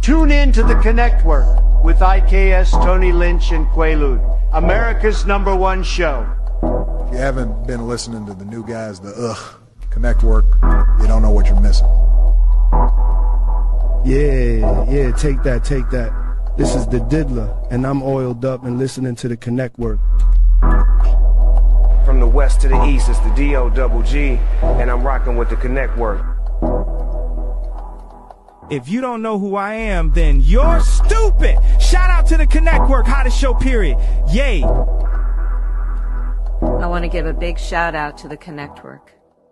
Tune in to the Connectwork with IKS, Tony Lynch, and Quaalude, America's #1 show. If you haven't been listening to the new guys, the Connectwork, you don't know what you're missing. Yeah, take that. This is the Diddler, and I'm oiled up and listening to the Connectwork. From the west to the east, it's the D-O-double-G, and I'm rocking with the Connectwork. If you don't know who I am, then you're stupid. Shout out to the Connectwork, hottest show, period. Yay. I want to give a big shout out to the Connectwork.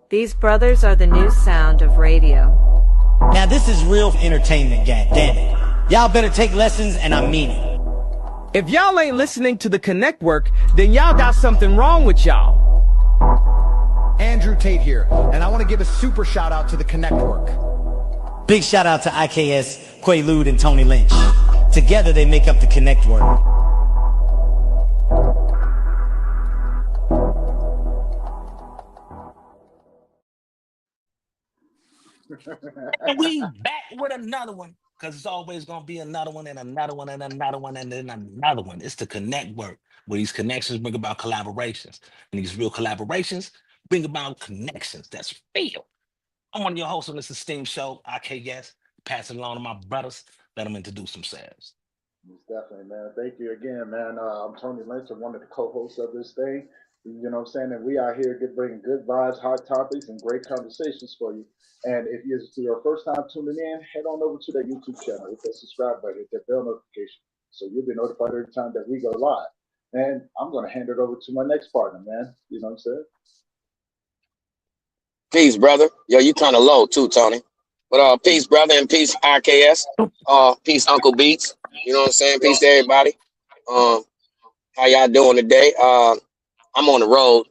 These brothers are the new sound of radio. Now this is real entertainment, gang. Damn it. Y'all better take lessons, and I mean it. If y'all ain't listening to the Connectwork, then y'all got something wrong with y'all. Andrew Tate here, and I want to give a super shout out to the Connectwork. Big shout out to IKS, Quaalude, and Tony Lynch. Together they make up the Connectwork. And we back with another one, because it's always going to be another one and another one and another one and then another one. It's the Connectwork, where these connections bring about collaborations. And these real collaborations bring about connections that's real. I'm one of your hosts on this esteemed show, IKS. Pass it along to my brothers. Let them introduce themselves. Most definitely, man. Thank you again, man. I'm Tony Lynch. I'm one of the co-hosts of this thing. You know what I'm saying? And we are here bringing good vibes, hot topics, and great conversations for you. And if it's your first time tuning in, head on over to that YouTube channel. Hit that subscribe button, hit that bell notification, so you'll be notified every time that we go live. And I'm going to hand it over to my next partner, man. You know what I'm saying? Peace, brother. Yo, you kind of low too, Tony. But peace, brother, and peace, IKS. Peace, Uncle Beats. You know what I'm saying? Peace to everybody. How y'all doing today? I'm on the road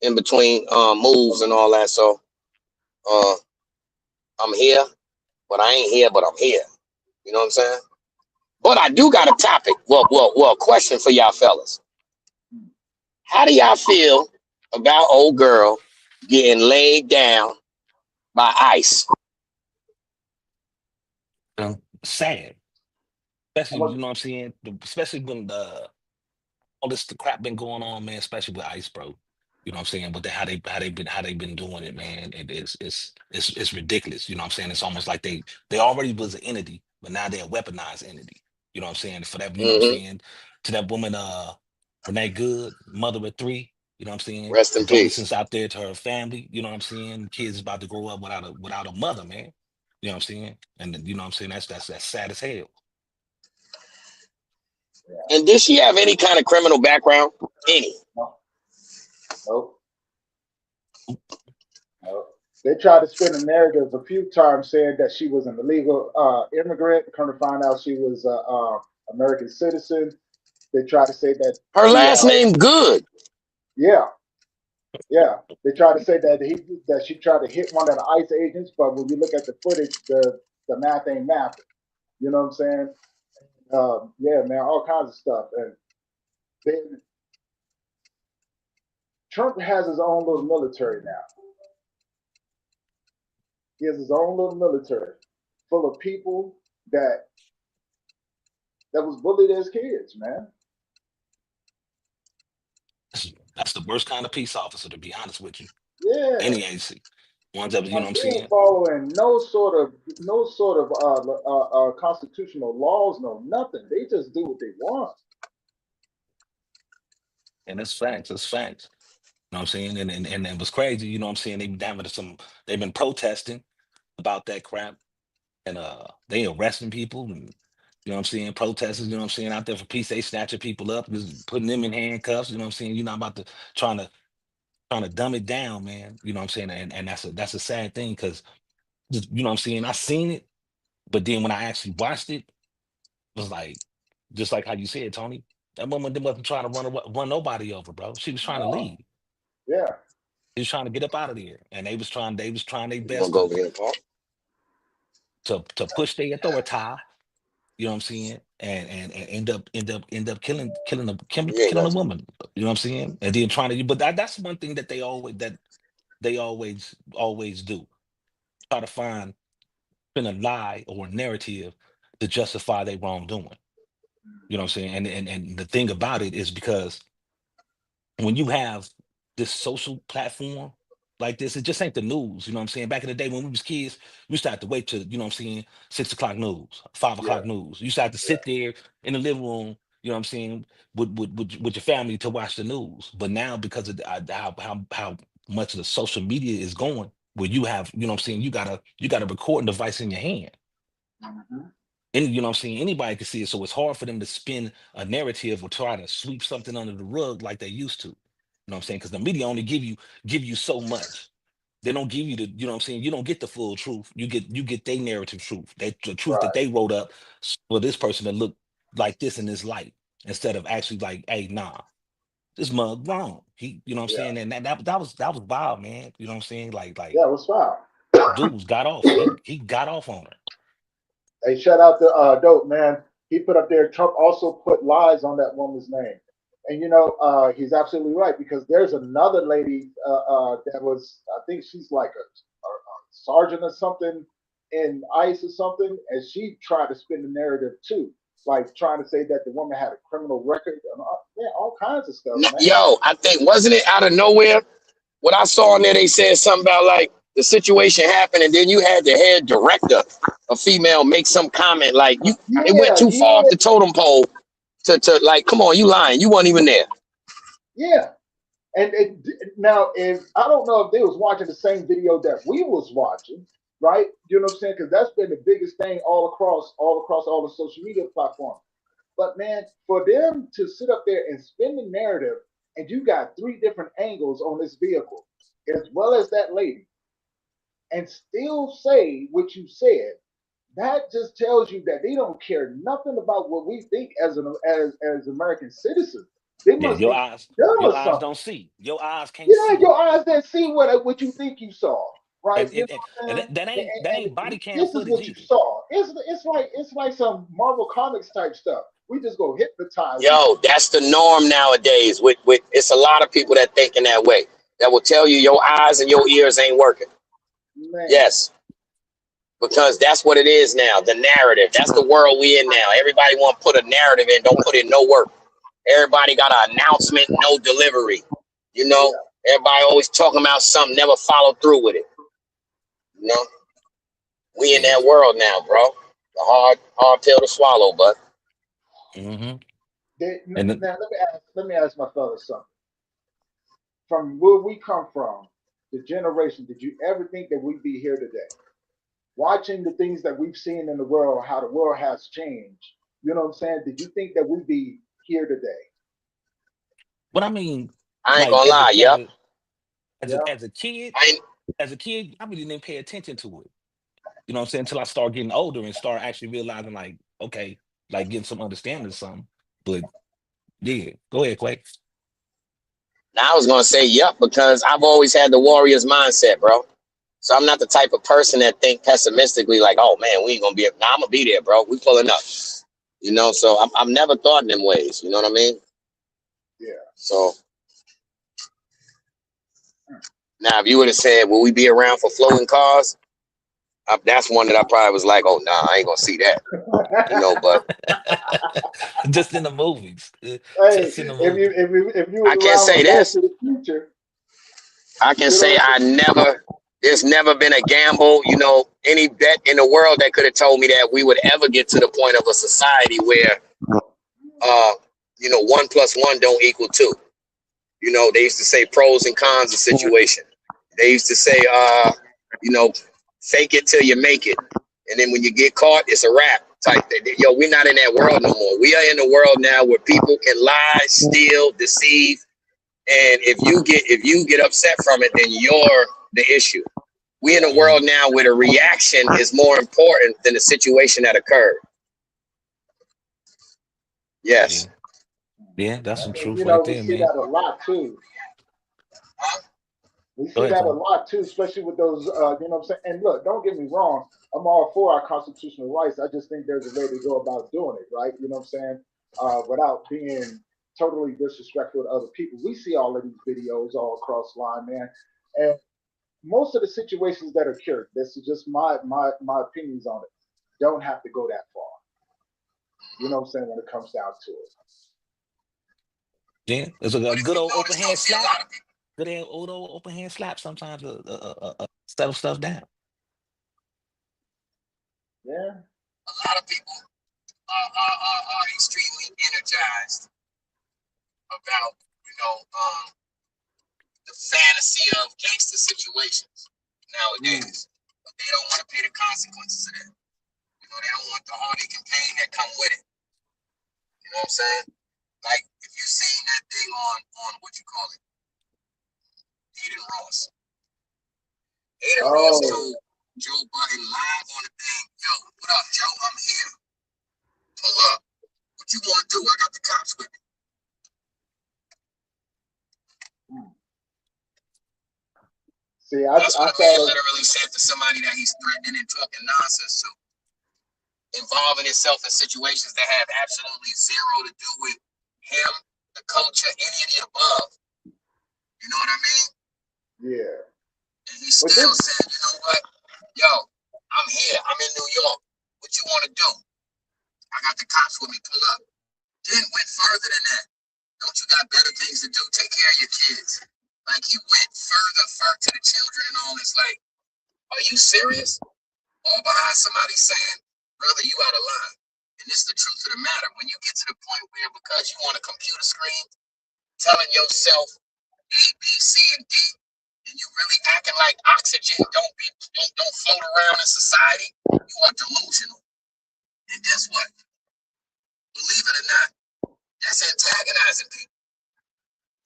in between moves and all that, so I'm here, but I ain't here, but I'm here. You know what I'm saying? But I do got a topic. Well, question for y'all fellas. How do y'all feel about old girl getting laid down by ICE? Sad. Especially, you know what I'm saying? Especially when all this the crap been going on, man, especially with ICE, bro. You know what I'm saying? But how they been doing it, man. It's ridiculous. You know what I'm saying? It's almost like they already was an entity, but now they're a weaponized entity. You know what I'm saying? For that, you know what I'm saying? To that woman, Renee Good, mother of 3, you know what I'm saying? Rest in Condolences peace. out there to her family, you know what I'm saying? Kids about to grow up without a mother, man. You know what I'm saying? And you know what I'm saying? That's sad as hell. And did she have any kind of criminal background? Any? Nope. They tried to spin a narrative a few times saying that she was an illegal immigrant. Come to find out she was an American citizen. They tried to say that her last name Good. Yeah. They tried to say that she tried to hit one of the ICE agents, but when you look at the footage, the math ain't math. You know what I'm saying? Yeah, man, all kinds of stuff. And then Trump has his own little military now. He has his own little military full of people that was bullied as kids, man. That's the worst kind of peace officer, to be honest with you. Yeah. Any agency. Ones that, you know what I'm saying? Following no sort of constitutional laws, no nothing. They just do what they want. And it's facts. It's facts. You know what I'm saying? And it was crazy. You know what I'm saying? They've been protesting about that crap, and they arresting people, and you know what I'm saying? Protesters, you know what I'm saying? Out there for peace, they snatching people up, just putting them in handcuffs. You know what I'm saying? You're not about to trying to dumb it down, man. You know what I'm saying? And that's a sad thing, because you know what I'm saying? I seen it, but then when I actually watched it, it was like, just like how you said, Tony, that woman wasn't trying to run nobody over, bro. She was trying to leave. Yeah. He was trying to get up out of there, and they was trying their best Go over here, Paul. to push their authority. You know what I'm saying? And end up killing a woman. You know what I'm saying? And then trying to, but that's one thing that they always do. Try to spin a lie or a narrative to justify their wrongdoing. You know what I'm saying? And the thing about it is because when you have this social platform like this, it just ain't the news. You know what I'm saying? Back in the day when we was kids, we used to have to wait till, you know what I'm saying, 6 o'clock news, 5 o'clock news. You used to have to sit there in the living room, you know what I'm saying, with your family to watch the news. But now because of how much of the social media is going, where you have, you know what I'm saying, you got a recording device in your hand. And you know what I'm saying? Anybody can see it. So it's hard for them to spin a narrative or try to sweep something under the rug like they used to. You know what I'm saying? Because the media only give you so much. They don't give you the, you know what I'm saying? You don't get the full truth. You get their narrative truth. The truth that they wrote up for this person to look like this in this light, instead of actually like, hey, nah, this mug wrong. He, you know what I'm saying? And that was wild, man. You know what I'm saying? Like Yeah, it was foul. dudes got off. He got off on her. Hey, shout out to Dope, man. He put up there, Trump also put lies on that woman's name. And, he's absolutely right because there's another lady that was, I think she's like a sergeant or something in ICE or something, and she tried to spin the narrative too, like trying to say that the woman had a criminal record and all kinds of stuff, man. Yo, I think, wasn't it out of nowhere? What I saw in there, they said something about like the situation happened, and then you had the head director, a female, make some comment like it went too far off the totem pole to like, come on, you lying, you weren't even there. Yeah. And now, if I don't know if they was watching the same video that we was watching, right? You know what I'm saying? Because that's been the biggest thing all across all the social media platforms. But man, for them to sit up there and spin the narrative, and you got 3 different angles on this vehicle, as well as that lady, and still say what you said, that just tells you that they don't care nothing about what we think as as American citizens. They Yeah, must think dumb your or eyes something. don't see. Your eyes can't Yeah, see. your eyes didn't see what you think you saw, right? And You and, know and, what I'm and saying? that ain't body cam This is footage what you either. saw. It's like some Marvel Comics type stuff. We just go hypnotize you. Yo, that's the norm nowadays. With it's a lot of people that think in that way. That will tell you your eyes and your ears ain't working. Man, Yes, because that's what it is now. The narrative. That's the world we in now. Everybody want to put a narrative in, don't put in no work. Everybody got an announcement, no delivery. You know, yeah. everybody always talking about something, never follow through with it. You know, we in Yeah. that world now, bro. The hard pill to swallow, but Mm-hmm. Now And then, let me ask my fellas something. From where we come from, the generation, did you ever think that we'd be here today? Watching the things that we've seen in the world, how the world has changed. You know what I'm saying? Did you think that we'd be here today? but I mean, I ain't like gonna lie. Yep. Yeah. as a kid, I ain't, I really didn't pay attention to it. You know what I'm saying? Until I start getting older and start actually realizing, like, okay, like getting some understanding of something. But yeah, go ahead, Quake. now I was gonna say yep because I've always had the Warriors mindset, bro. So I'm not the type of person that think pessimistically, like, oh man, we ain't gonna be. Nah, I'm gonna be there, bro. We pulling up. You know, so I've never thought in them ways. You know what I mean? Yeah. So now, if you would have said, will we be around for floating cars? That's one that I probably was like, oh, nah, I ain't gonna see that. You know, but Just in the movies. Hey, Just in the if you movie. if you if you was I can around say for Back this. to the Future, I can you know say what there's never been a gamble, you know, any bet in the world that could have told me that we would ever get to the point of a society where, uh, you know, 1 + 1 don't equal 2. You know, they used to say pros and cons of situation. They used to say, you know, fake it till you make it. And then when you get caught, it's a wrap type thing. Yo, we're not in that world no more. We are in a world now where people can lie, steal, deceive. And if you get upset from it, then you're the issue. We in a Mhm. world now where the reaction is more important than the situation that occurred. Yeah. Yes. Yeah, that's some And truth right we there, see man. that a lot too. We Go see ahead, that a Tony. lot too, especially with those, you know what I'm saying? And look, don't get me wrong, I'm all for our constitutional rights. I just think there's a way to go about doing it, right? You know what I'm saying? Without being totally disrespectful to other people. We see all of these videos all across the line, man. And most of the situations that occur, this is just my opinions on it, don't have to go that far. You know what I'm saying? When it comes down to it. Yeah, it's a good old open hand slap. Good old open hand slap sometimes settle stuff down. Yeah. A lot of people are extremely energized about, the fantasy of gangster situations nowadays. But they don't want to pay the consequences of that. They don't want the heartache and pain that come with it. You know what I'm saying? Like, if you seen that thing on what you call it, Aiden Ross. Aiden Ross told Joe Biden live on the thing, yo, what up, Joe? I'm here. Pull up. What you want to do? I got the cops with me. See, that's what a man literally said to somebody that he's threatening and talking nonsense to, involving himself in situations that have absolutely zero to do with him, the culture, any of the above. You know what I mean? Yeah. And he still said, you know what? Yo, I'm here. I'm in New York. What you want to do? I got the cops with me. Pull up. Then went further than that. Don't you got better things to do? Take care of your kids. Like, he went further to the children and all this. Like, are you serious? All behind somebody saying, brother, you out of line. And this is the truth of the matter. When you get to the point where, because you on a computer screen telling yourself A, B, C, and D, and you really acting like oxygen don't float around in society, you are delusional. And guess what? Believe it or not, that's antagonizing people.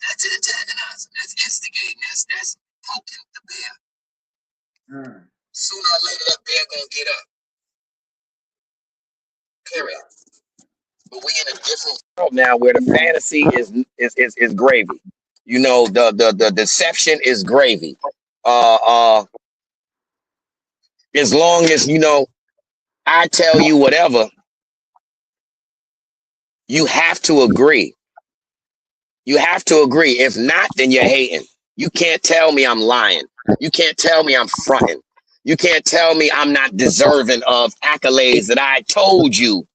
That's antagonizing. That's instigating. That's poking the bear. Sooner or later, that bear gonna get up. Period. But we in a different world now where the fantasy is gravy. You know, the deception is gravy. As long as, I tell you whatever, you have to agree. You have to agree. If not, then you're hating. You can't tell me I'm lying. You can't tell me I'm fronting. You can't tell me I'm not deserving of accolades that I told you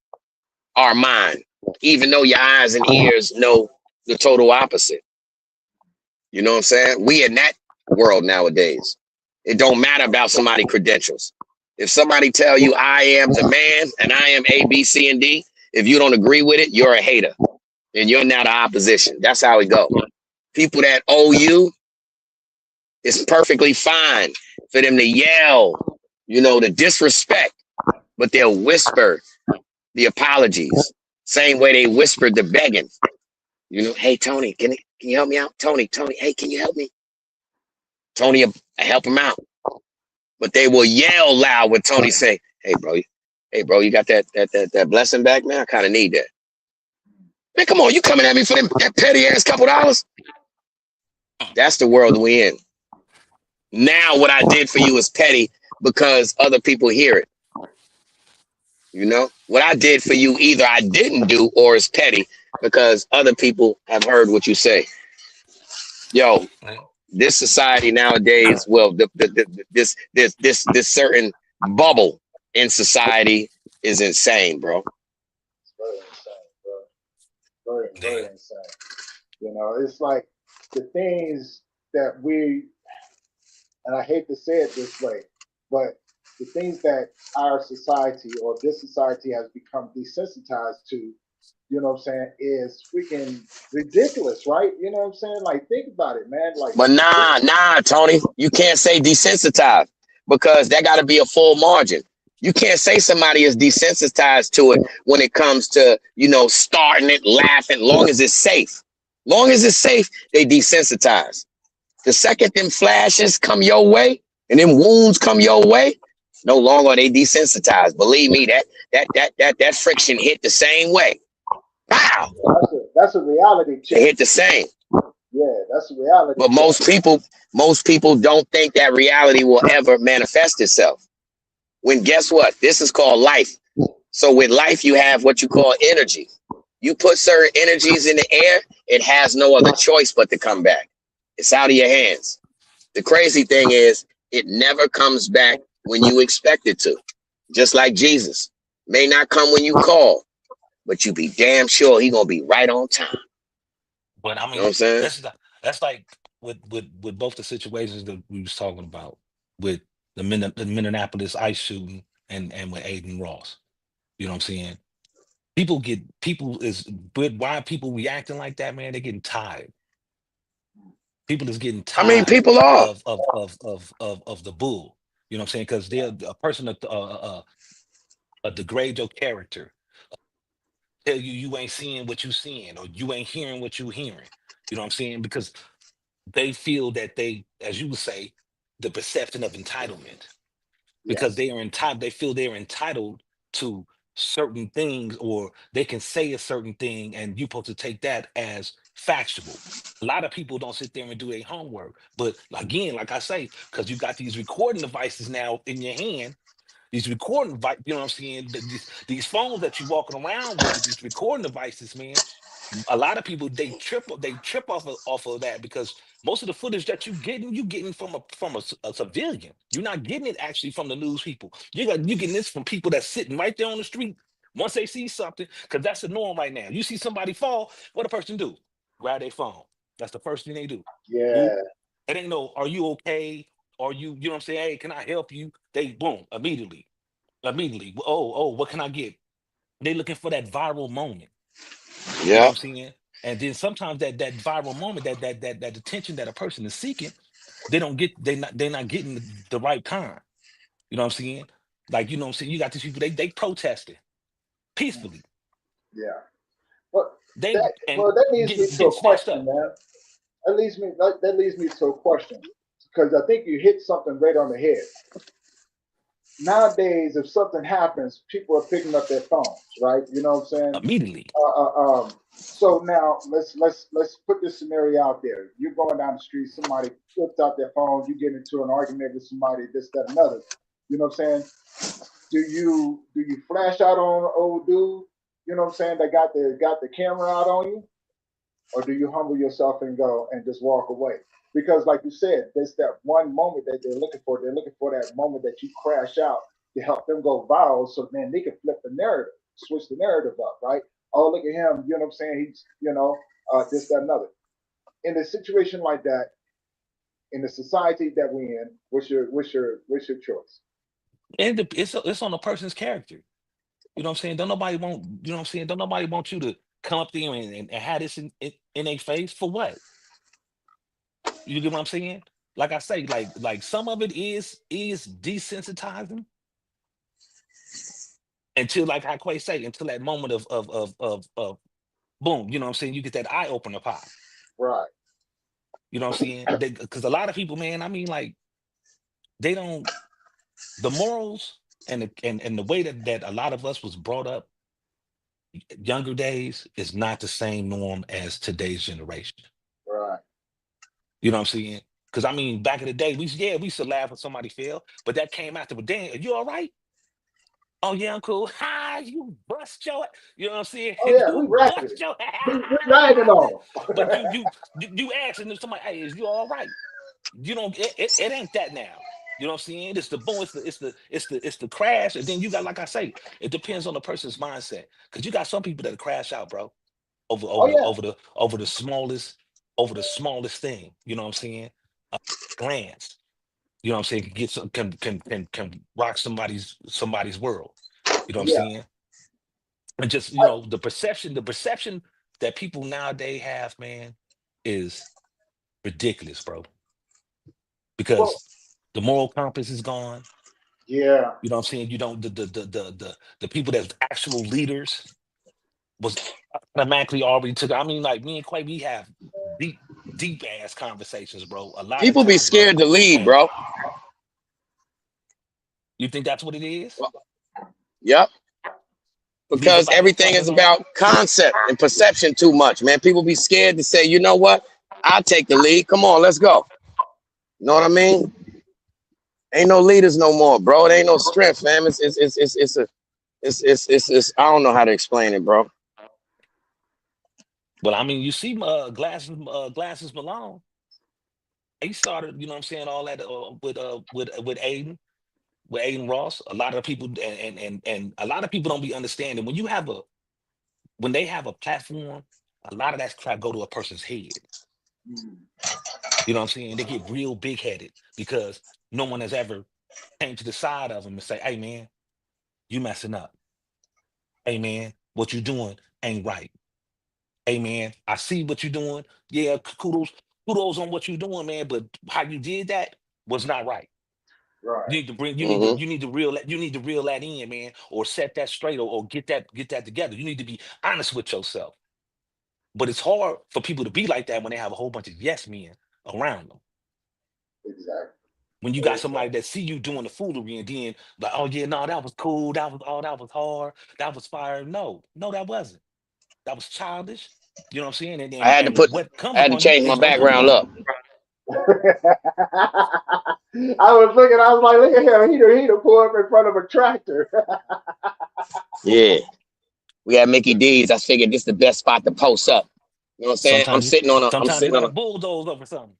are mine, even though your eyes and ears know the total opposite. You know what I'm saying? We in that world nowadays. It don't matter about somebody's credentials. If somebody tell you I am the man and I am A, B, C, and D, if you don't agree with it, you're a hater. And you're now the opposition. That's how it go. People that owe you, it's perfectly fine for them to yell, the disrespect, but they'll whisper the apologies. Same way they whispered the begging. Hey, Tony, can you help me out? Tony, hey, can you help me? Tony will help him out. But they will yell loud when Tony say, hey, bro, you got that blessing back, man? I kind of need that. Man, come on, you coming at me for that petty ass couple dollars? That's the world we in. Now what I did for you is petty because other people hear it. What I did for you either I didn't do or is petty because other people have heard what you say. Yo, this society nowadays, well, this certain bubble in society is insane, bro. It's very insane, bro. Very insane. It's like the things that and I hate to say it this way, but the things that our society or this society has become desensitized to, is freaking ridiculous, right? You know what I'm saying? Like, think about it, man. Like, but nah, Tony, you can't say desensitized because that got to be a full margin. You can't say somebody is desensitized to it when it comes to, starting it, laughing, long as it's safe. Long as it's safe, they desensitize. The second them flashes come your way and them wounds come your way, no longer are they desensitized. Believe me, that friction hit the same way. Wow. That's a reality check. They hit the same. Yeah, that's a reality. But most people don't think that reality will ever manifest itself. When guess what? This is called life. So with life, you have what you call energy. You put certain energies in the air, it has no other choice but to come back. It's out of your hands. The crazy thing is, it never comes back when you expect it to. Just like Jesus. May not come when you call, but you be damn sure he gonna be right on time. But I You know what mean, I'm saying? that's like with both the situations that we was talking about with the Minneapolis ice shooting and with Aiden Ross. You know what I'm saying? But why people reacting like that, man? They're getting tired. People is getting I mean, tired people are. of the bull. You know what I'm saying? Because they're a person that degrade your character, tell you you ain't seeing what you seeing, or you ain't hearing what you hearing. You know what I'm saying? Because they feel that they, as you would say, the perception of entitlement, because Yes. they are entitled. They feel they're entitled to certain things, or they can say a certain thing, and you're supposed to take that as factual. A lot of people don't sit there and do their homework. But again, like I say, because you got these recording devices now in your hand, these you know what I'm saying? These phones that you're walking around with these recording devices, man. A lot of people they trip off of that, because most of the footage that you getting from a civilian. You're not getting it actually from the news people. You getting this from people that's sitting right there on the street. Once they see something, because that's the norm right now. You see somebody fall, what a person do? Grab their phone. That's the first thing they do. Boop. Yeah. It ain't no, are you okay? Are you know what I'm saying? Hey, can I help you? They boom, immediately. Immediately. Oh, what can I get? They looking for that viral moment. You know what Yeah. I'm saying? And then sometimes that viral moment, that attention that a person is seeking, they don't get, they're not getting the right kind. You know what I'm saying? Like, you know what I'm saying? You got these people, they protesting peacefully. Yeah. But They that and well, that leads me to get a snatched question, up man. That leads me to a question because I think you hit something right on the head. Nowadays, if something happens, people are picking up their phones, right? You know what I'm saying? immediately. So now let's put this scenario out there. You're going down the street, somebody flips out their phone, you get into an argument with somebody, this, that, another. You know what I'm saying? Do you flash out on an old dude? You know what I'm saying? That got the camera out on you, or do you humble yourself and go and just walk away? Because, like you said, there's that one moment that they're looking for. They're looking for that moment that you crash out to help them go viral, so then they can flip the narrative, switch the narrative up, right? Oh, look at him. You know what I'm saying? He's, this, that, another. In a situation like that, in the society that we're in, what's your choice? And it's on the person's character. You know what I'm saying? Don't nobody want, you know what I'm saying? Don't nobody want you to come up there and have this in their face for what? You get what I'm saying? Like I say, like some of it is desensitizing until, like how Quay say, until that moment of boom, you know what I'm saying? You get that eye opener pop. Right. You know what I'm saying? Because a lot of people, man, I mean, like, they don't, the morals and the way that a lot of us was brought up younger days is not the same norm as today's generation. Right. You know what I'm saying? Because I mean, back in the day, we used to laugh when somebody fell, but that came after. But damn, are you all right? Oh yeah, I'm cool. Ha, you bust your, you know what I'm saying? Oh yeah, we You rapping. bust your, We riding on. but you asking if somebody, hey, is you all right? You don't, it ain't that now. You know what I'm saying? It's the boom, it's the crash, and then you got, like I say, it depends on the person's mindset. Because you got some people that crash out, bro, over Oh over the yeah. over the over the smallest over the smallest thing. You know what I'm saying? Glance. You know what I'm saying? Can get some can rock somebody's world. You know what I'm Yeah. saying? And just, the perception that people nowadays have, man, is ridiculous, bro. Well, Because the moral compass is gone. yeah. You know what I'm saying? You don't the people that's actual leaders was automatically already took. I mean, like me and Quay, we have deep, deep ass conversations, bro. A lot of People be times, bro. scared to lead, And bro. you think that's what it is? Yep. Leave Because about their everything is comfort zone? about concept and perception too much, man. People be scared to say, you know what? I'll take the lead. Come on, let's go. You know what I mean? Ain't no leaders no more, bro. It ain't no strength, fam. It's I don't know how to explain it, bro. Well, I mean, you see, glasses Malone. He started, you know what I'm saying, all that with Aiden Ross. A lot of people and a lot of people don't be understanding when you have when they have a platform, a lot of that crap go to a person's head. Mm. You know what I'm saying? They get real big headed because no one has ever came to the side of them and say, "Hey man, you messing up. Hey man, what you doing ain't right. Hey man, I see what you're doing. Yeah, kudos on what you're doing, man. But how you did that was not right. Right. You need to bring, Mm-hmm. you need to reel that in, man, or set that straight, or get that together. You need to be honest with yourself. But it's hard for people to be like that when they have a whole bunch of yes men around them. Exactly. When you got Exactly. somebody that see you doing the foolery and then like, oh yeah, no, that was cool. That was hard. That was fire. No, no, that wasn't. That was childish. You know what I'm saying? I had to And put, what comes I had to upon you change my is gonna come background upon you. up. I was looking. I was like, look at him. He done pull up in front of a tractor. Yeah, we had Mickey D's. I figured this is the best spot to post up. You know what I'm saying? I'm Sometimes you sitting on gotta a. bulldoze over something.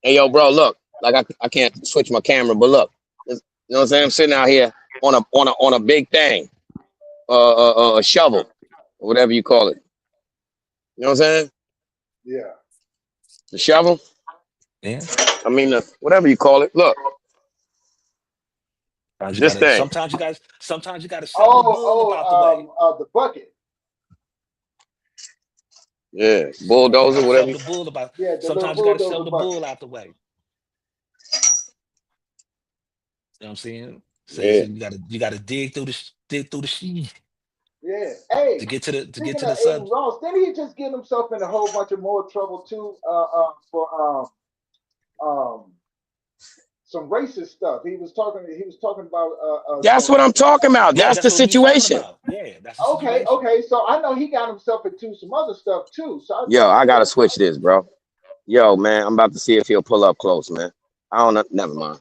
Hey, yo, bro, look. Like I can't switch my camera, but look. You know what I'm saying? I'm sitting out here on a big thing, a shovel, or whatever you call it. You know what I'm saying? Yeah. The shovel. Yeah. I mean, whatever you call it. Look, this thing. Sometimes you gotta shovel the bull up out the way. The bucket. Yeah, You bulldozer, gotta whatever. shovel the bull about. Yeah, the little Sometimes you gotta shovel bulldozer the bucket. bull out the way. You know what I'm saying? So Yeah. you gotta dig through the sheet Yeah. Hey, to get speaking to of the Aiden subject. Ross, didn't he just get himself in a whole bunch of more trouble too? For um some racist stuff. He was talking. He was talking about That's what I'm talking about. Yeah, That's that's the what we was talking situation. about. Yeah, that's the Okay, situation. okay. So I know he got himself into some other stuff too. So I was Yo, like, I okay, gotta what's switch up? this, bro. Yo, man, I'm about to see if he'll pull up close, man. I don't know. Never mind.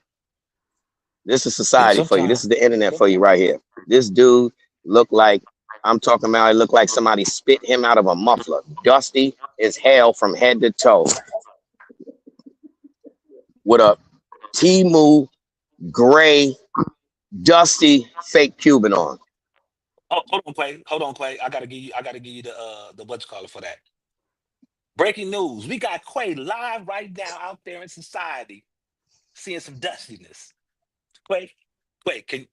This is Yeah, society for you. This sometimes. is the internet for you right here. This dude looked like I'm talking about. It looked like somebody spit him out of a muffler. Dusty as hell from head to toe, with a Timu gray, dusty fake Cuban on. Oh, hold on, Quay. Hold on, Quay. I gotta give you the what you call it for that. Breaking news. We got Quay live right now out there in society, seeing some dustiness. Quay, can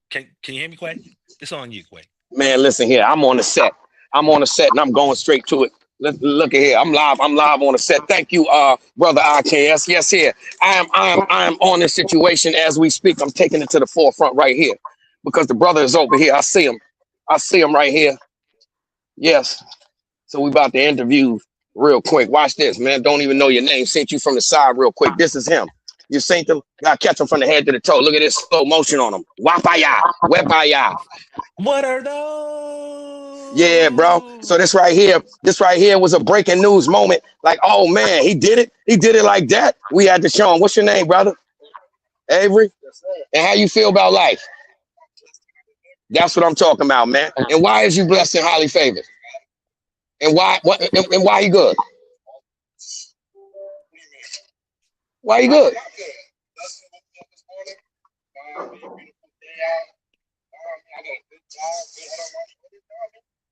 you hear me, Quay? It's on you, Quay. Man, listen here. I'm on the set. I'm on the set, and I'm going straight to it. Look at here. I'm live. I'm live on the set. Thank you, brother IKS. Yes, here. I am on this situation as we speak. I'm taking it to the forefront right here because the brother is over here. I see him. I see him right here. Yes. So we about to interview real quick. Watch this, man. Don't even know your name. Sent you from the side real quick. This is him. You seen him? Gotta catch him from the head to the toe. Look at this slow motion on him. Wapaya. Wepaya. What are Yeah, bro. So those? this right here was a breaking news moment. Like, oh man, he did it. He did it like that. We had to show him. What's your name, brother? Avery. And how you feel about life? That's what I'm talking about, man. And why is you blessed and highly favored? And why you good? Why you good?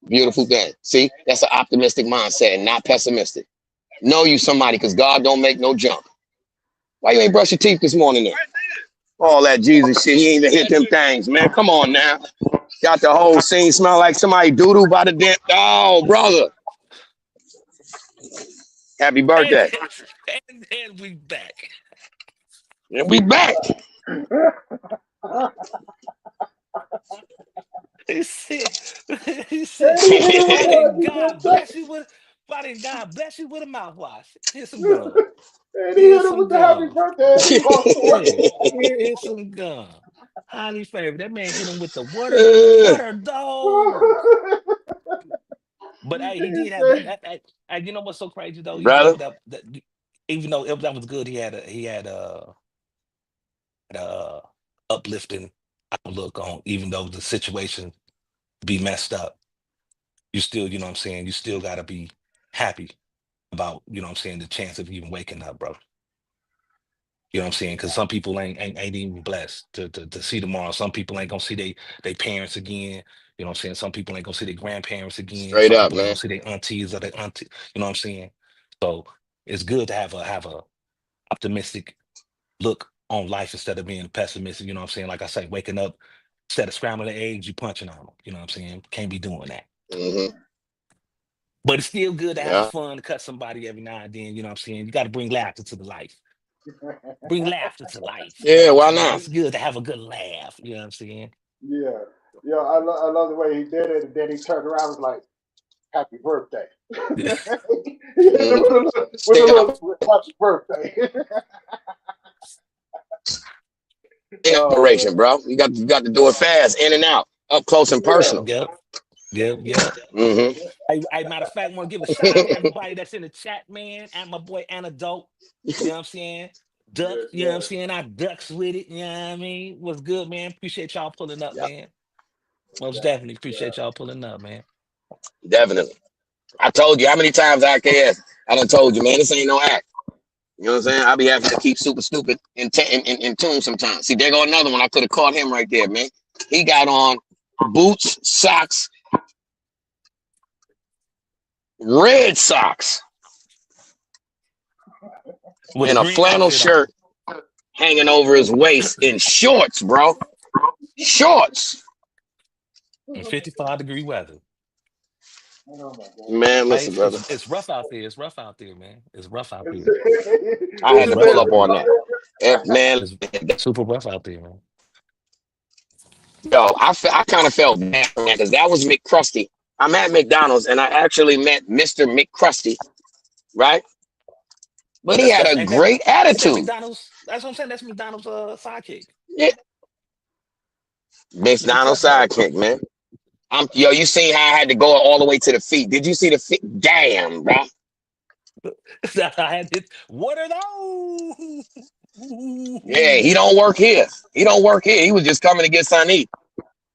Beautiful thing. See, that's an optimistic mindset and not pessimistic. Know you somebody because God don't make no jump. Why you ain't brush your teeth this morning then? All that Jesus shit. He ain't even hit them things, man. Come on now. Got the whole scene smell like somebody doo-doo by the damn. Oh, brother. Happy And, birthday. and we back. And we back. He said, he said, And he hit him with why the didn't happy God birthday. bless you with a mouthwash? Here's some gum. And he hit Here's him some with the happy gum. birthday, and he walked Yeah, away. here's some gum. Highly favored. That man hit him with the what are those? But hey, he He did have said, and you know what's so crazy though? Even though Brother. that even though that was good, he had a uplifting outlook on even though the situation be messed up. You still, you know what I'm saying, you still gotta be happy about, you know what I'm saying, the chance of even waking up, bro. You know what I'm saying? Because some people ain't even blessed to see tomorrow. Some people ain't gonna see they parents again. You know what I'm saying? Some people ain't gonna see their grandparents again. Straight Some up, people ain't man. gonna see their aunties or their auntie. You know what I'm saying? So it's good to have a optimistic look on life instead of being pessimistic. You know what I'm saying? Like I say, waking up instead of scrambling the eggs, you punching on them. You know what I'm saying? Can't be doing that. Mm-hmm. But it's still good to have a Yeah. fun to cut somebody every now and then. You know what I'm saying? You got to bring laughter to the life. Bring laughter to life. You know Yeah, what I'm why saying? not? It's good to have a good laugh. You know what I'm saying? Yeah, yeah. I love the way he did it, and then he turned around and was like, "Happy birthday." He hit it Mm-hmm. with a Stay up, little happy birthday. stay operation, Oh bro. You got to do it fast, in and out, up close and man, personal. Yep. Yep. Yep. Mm-hmm. Matter of fact, want to give a shout out to everybody that's in the chat, man. And my boy Antidote. You know what I'm saying? Duck, yes, you know what I'm sir. saying? I ducks with it. You know what I mean? What's good, man? Appreciate y'all pulling up, Yep, man. Most Yeah, definitely appreciate y'all pulling up, man. definitely. I told you how many times I done told you, man, this ain't no act. You know what I'm saying? I be having to keep super stupid in tune sometimes. See, there go another one. I could have caught him right there, man. He got on boots, socks, red socks, With a and a green flannel outfit on. shirt hanging over his waist in shorts, bro. Shorts. In 55-degree weather. Oh my God. Man, Hey, listen, brother. it's rough out there. It's rough out there, man. It's rough out Is, there. I is had It's to it rough pull there? up out there. on that. Man, It's super rough out there, man. yo, I kind of felt bad for that because that was McCrusty. I'm at McDonald's and I actually met Mr. McCrusty, right? But he had That's a ain't that great ain't that attitude. McDonald's? That's what I'm saying. That's McDonald's sidekick. Yeah. Mr. McDonald's Krusty. sidekick, man. Yo, you seen how I had to go all the way to the feet. Did you see the feet? Damn, bro. I had this. What are those? Yeah, he don't work here. He don't work here. He was just coming to get something to eat.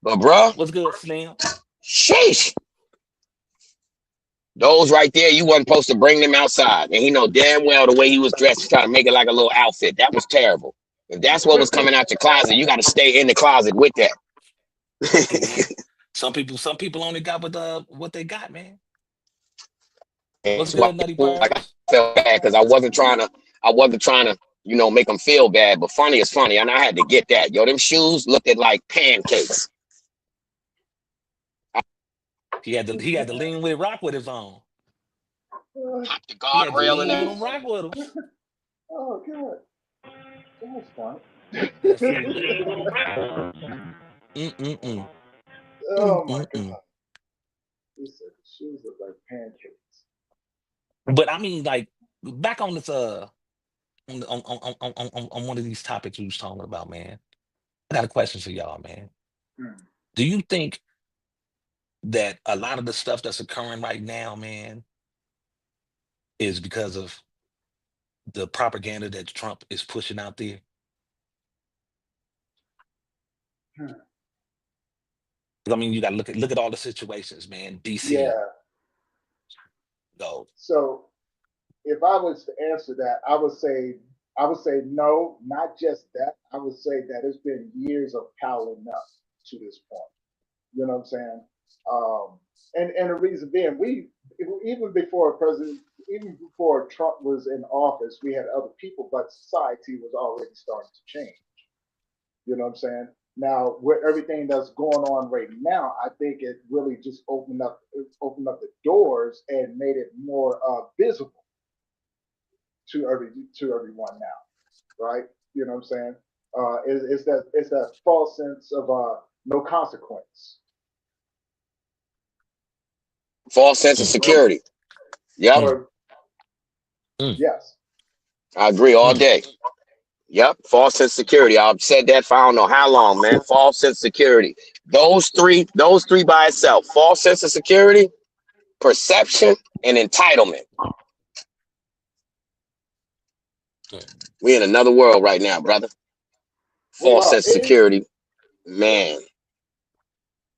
But, bro, What's good, Snam? sheesh. Those right there, you wasn't supposed to bring them outside. And he know damn well the way he was dressed, trying to make it like a little outfit. That was terrible. If that's what was coming out your closet, you got to stay in the closet with that. Hey, man. Some people only got what they got, man. What's That's why good, Nutty people, like, I Pearls? felt bad because I wasn't trying to, make them feel bad. But funny is funny, and I had to get that. Yo, them shoes looked like pancakes. He had to lean with rock with his own. Pop the He had to guardrail and lean with everything. them rock with him. Oh God, that's fun. That's it. Mm-mm-mm. Oh my Mm-mm-mm. God, he said the shoes look like pancakes. But I mean, like, back on this on one of these topics we was talking about, man. I got a question for y'all, man. Hmm. Do you think that a lot of the stuff that's occurring right now, man, is because of the propaganda that Trump is pushing out there? Hmm. 'Cause, I mean, you got to look at all the situations, man. DC, Yeah. go. So if I was to answer that, I would say no, not just that. I would say that it's been years of piling up to this point. You know what I'm saying? And the reason being, even before even before Trump was in office, we had other people, but society was already starting to change. You know what I'm saying? Now, with everything that's going on right now, I think it really just opened up the doors and made it more visible to everyone now, right? You know what I'm saying? It's that false sense of no consequence, False sense of Mm, security. Yep, mm, or mm, yes, I agree all mm. day. Yep, false sense of security. I've said that for I don't know how long, man. False sense of security. Those three by itself. False sense of security, perception, and entitlement. We in another world right now, brother. we False are. sense of security, man.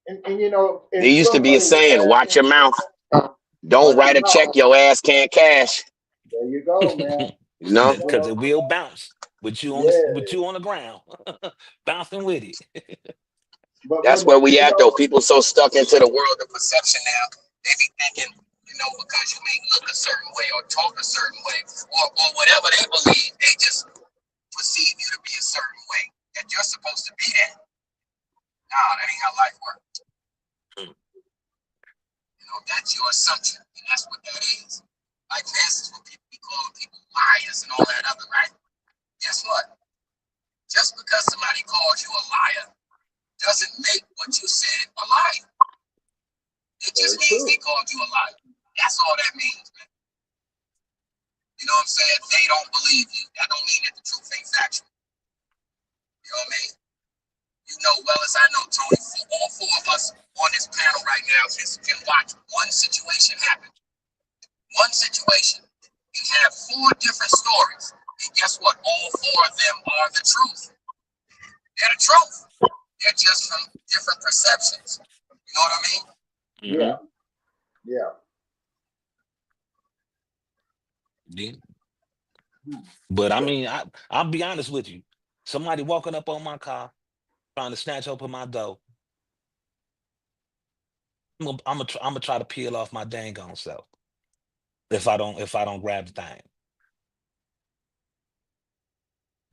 And you know, There it's used to so be a funny with saying, that. watch your mouth. Don't Watch your write a mouth. check your ass can't cash. There you go, man. You know? You Because know, it will bounce. with you on with Yeah, you on the ground, bouncing with it. but That's when where we you at though. know, People so stuck into the world of perception now. They be thinking, because you may look a certain way or talk a certain way or whatever they believe, they just perceive you to be a certain way. That you're supposed to be that. Nah, that ain't how life works. That's your assumption, and that's what that is. Like for instance, when people be calling people liars and all that other, right? Guess what? Just because somebody calls you a liar doesn't make what you said a lie. It just means they called you a liar. That's all that means, man. You know what I'm saying? They don't believe you. That don't mean that the truth ain't factual. You know what I mean? You know well as I know, Tony, all four of us on this panel right now can watch one situation happen. One situation and have four different stories. And guess what? All four of them are the truth. They're the truth. They're just from different perceptions. You know what I mean? yeah, yeah. Yeah. But I So, mean, I'll be honest with you. Somebody walking up on my car, trying to snatch open my door. I'm gonna try to peel off my dang on self if I don't grab the thing.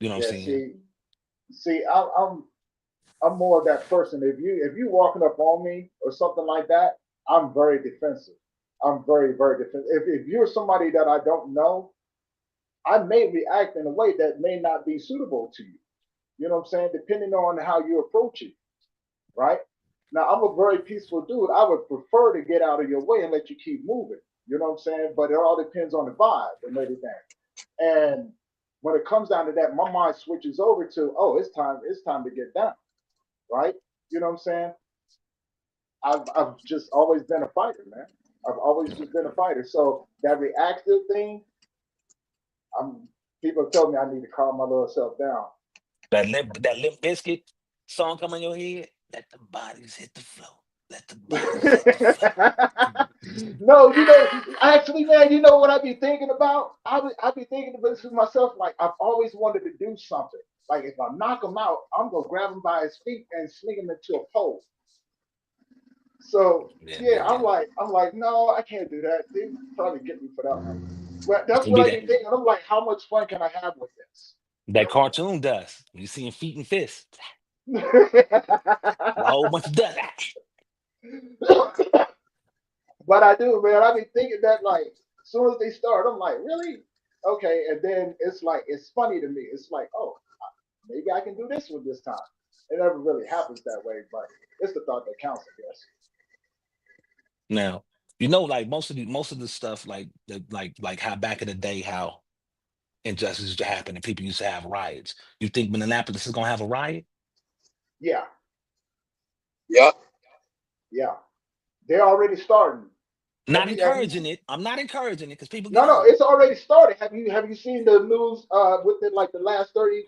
You know what I'm yeah, saying? see, I'm more of that person. If you walking up on me or something like that, I'm very defensive. I'm very, very defensive. If you're somebody that I don't know, I may react in a way that may not be suitable to you. You know what I'm saying? Depending on how you approach it, right? Now, I'm a very peaceful dude. I would prefer to get out of your way and let you keep moving. You know what I'm saying? But it all depends on the vibe and everything. And when it comes down to that, my mind switches over to, oh, it's time to get down, right? You know what I'm saying? I've just always been a fighter, man. I've always just been a fighter. So that reactive thing, I'm people tell me I need to calm my little self down. That Limp Bizkit song come in your head. Let the bodies hit the floor. Let the bodies hit the floor. No, you know, actually, man, you know what I be thinking about? I be thinking about this with myself. Like I've always wanted to do something. Like if I knock him out, I'm gonna grab him by his feet and sling him into a pole. So Yeah, yeah, yeah. I'm like, no, I can't do that. They probably get me for that one. But It's that's gonna what be I be that thinking. I'm like, how much fun can I have with this? that cartoon dust. You seeing feet and fists. You A whole bunch of dust. know? But I do, man. I be thinking that like as soon as they start, I'm like, really? Okay. And then it's like it's funny to me. It's like, oh, maybe I can do this one this time. It never really happens that way, but it's the thought that counts, I guess. Now, like most of the stuff like how back in the day how injustice used to happen and people used to have riots. You think Minneapolis is gonna have a riot? Yeah, Yep. yeah. They're already starting. Not Have you encouraging it. I'm not encouraging it because people get No, no, hurt. it's already started. Have you seen the news within like the last 30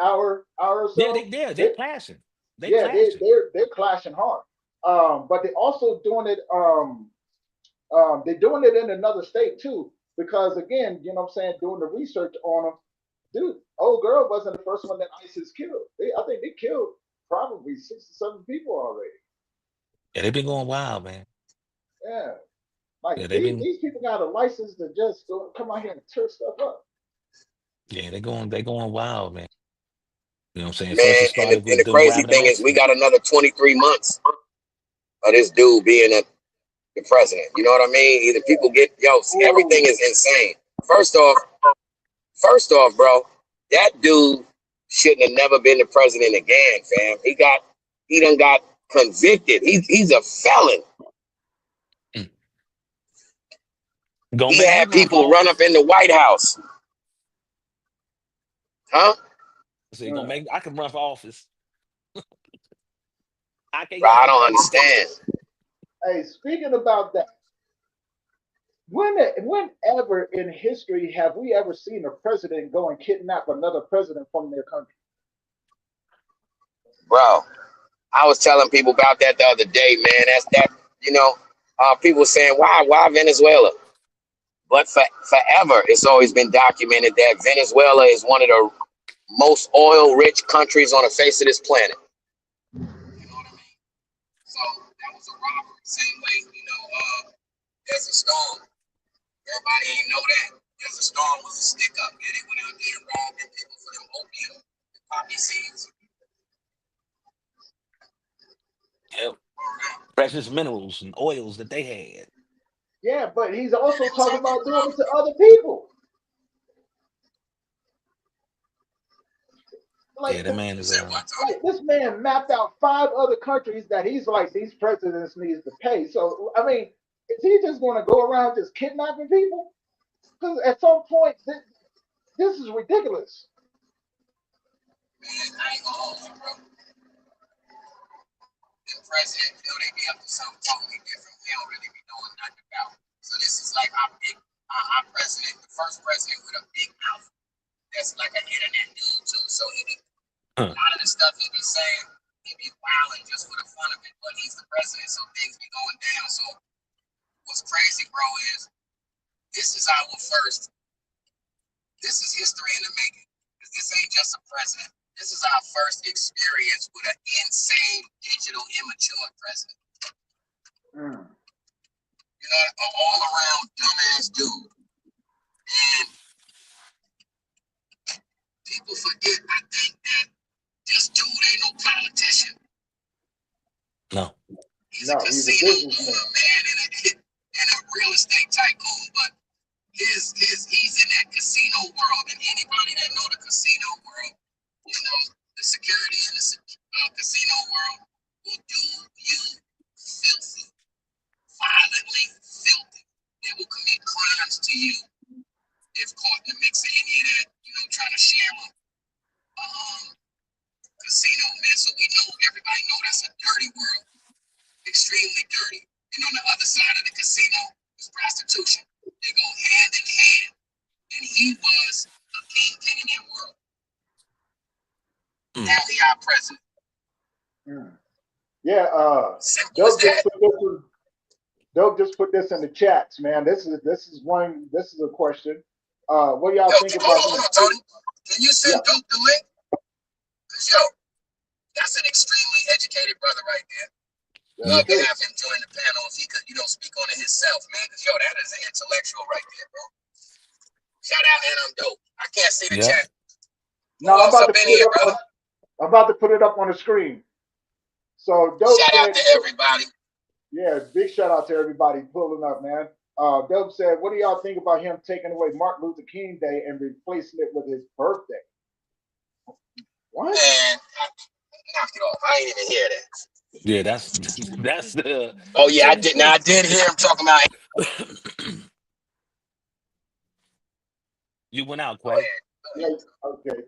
hour or Yeah, so? they're clashing. They Yeah, clashing. they're clashing hard. But they're also doing it. They're doing it in another state too, because again, you know what I'm saying, doing the research on them, dude, old girl wasn't the first one that ISIS killed. I think they killed probably 6 or 7 people already. Yeah, they've been going wild, man. Yeah, like Yeah, these people got a license to just come out here and tear stuff up. they're going wild, man. You know what I'm saying? First it Man, started and with the them crazy grabbing the thing is we Mexicans. got another 23 months of this dude being the president. You know what I mean? Either people get everything Ooh, is insane. First off, bro, that dude shouldn't have never been the president again, fam. He done got convicted. He's a felon. Gonna He make me had run for people run up office. in the White House. Huh? So I can run for office. I can Bro, yes, I they don't paid me to. understand. hey, speaking about that, whenever in history have we ever seen a president go and kidnap another president from their country? Bro, I was telling people about that the other day, man. People saying, why Venezuela? But forever, it's always been documented that Venezuela is one of the most oil-rich countries on the face of this planet. You know what I mean? So that was a robbery. Same way, there's a storm. Everybody ain't know that. There's a storm was a stick up. Yeah, they went out there and robbed them people for them opium and poppy seeds. Yep. Precious minerals and oils that they had. Yeah, but he's also talking about doing it to other people. Like, Yeah, that man is like this man mapped out 5 other countries that he's like these presidents needs to pay. So I mean, is he just going to go around just kidnapping people? Because at some point, this is ridiculous. Man, I ain't gonna hold you, bro. The president, they be up to something totally different. They don't really be knowing nothing about. So this is like our president, the first president with a big mouth. That's like an internet dude too. So a lot of the stuff he be saying, he be wilding just for the fun of it. But he's the president, so things be going down. So what's crazy, bro, is this is our first. This is history in the making. Because this ain't just a president. This is our first experience with an insane, digital, immature president. You know, an all-around dumbass dude. And people forget, I think, that this dude ain't no politician. No. He's a casino man and a real estate tycoon, but he's in that casino world, and anybody that know the casino world, the security in the casino world will do you filthy, violently filthy. They will commit crimes to you if caught in the mix of any of that, trying to share a casino, man. So we know, everybody know that's a dirty world, extremely dirty. And on the other side of the casino is prostitution. They go hand in hand. And he was a kingpin in that world. Now he our president. Yeah, Dope just put this in the chats, man. This is a question. What do y'all think about hold on, Tony. Can you send Dope the link? Because that's an extremely educated brother right there. Love to have him join the panel if he could, speak on it himself, man. Because that is an intellectual right there, bro. Shout out, and I'm Dope. I can't see the chat. No, I'm about to put it up on the screen. So Dope shout out to everybody. Yeah, big shout out to everybody pulling up, man. Dope said, what do y'all think about him taking away Martin Luther King Day and replacing it with his birthday? What? Man, knock it off. I ain't even hear that. Yeah, that's the. Oh yeah, I did. Now I did hear him talking about. You went out, Quay. Yeah, okay.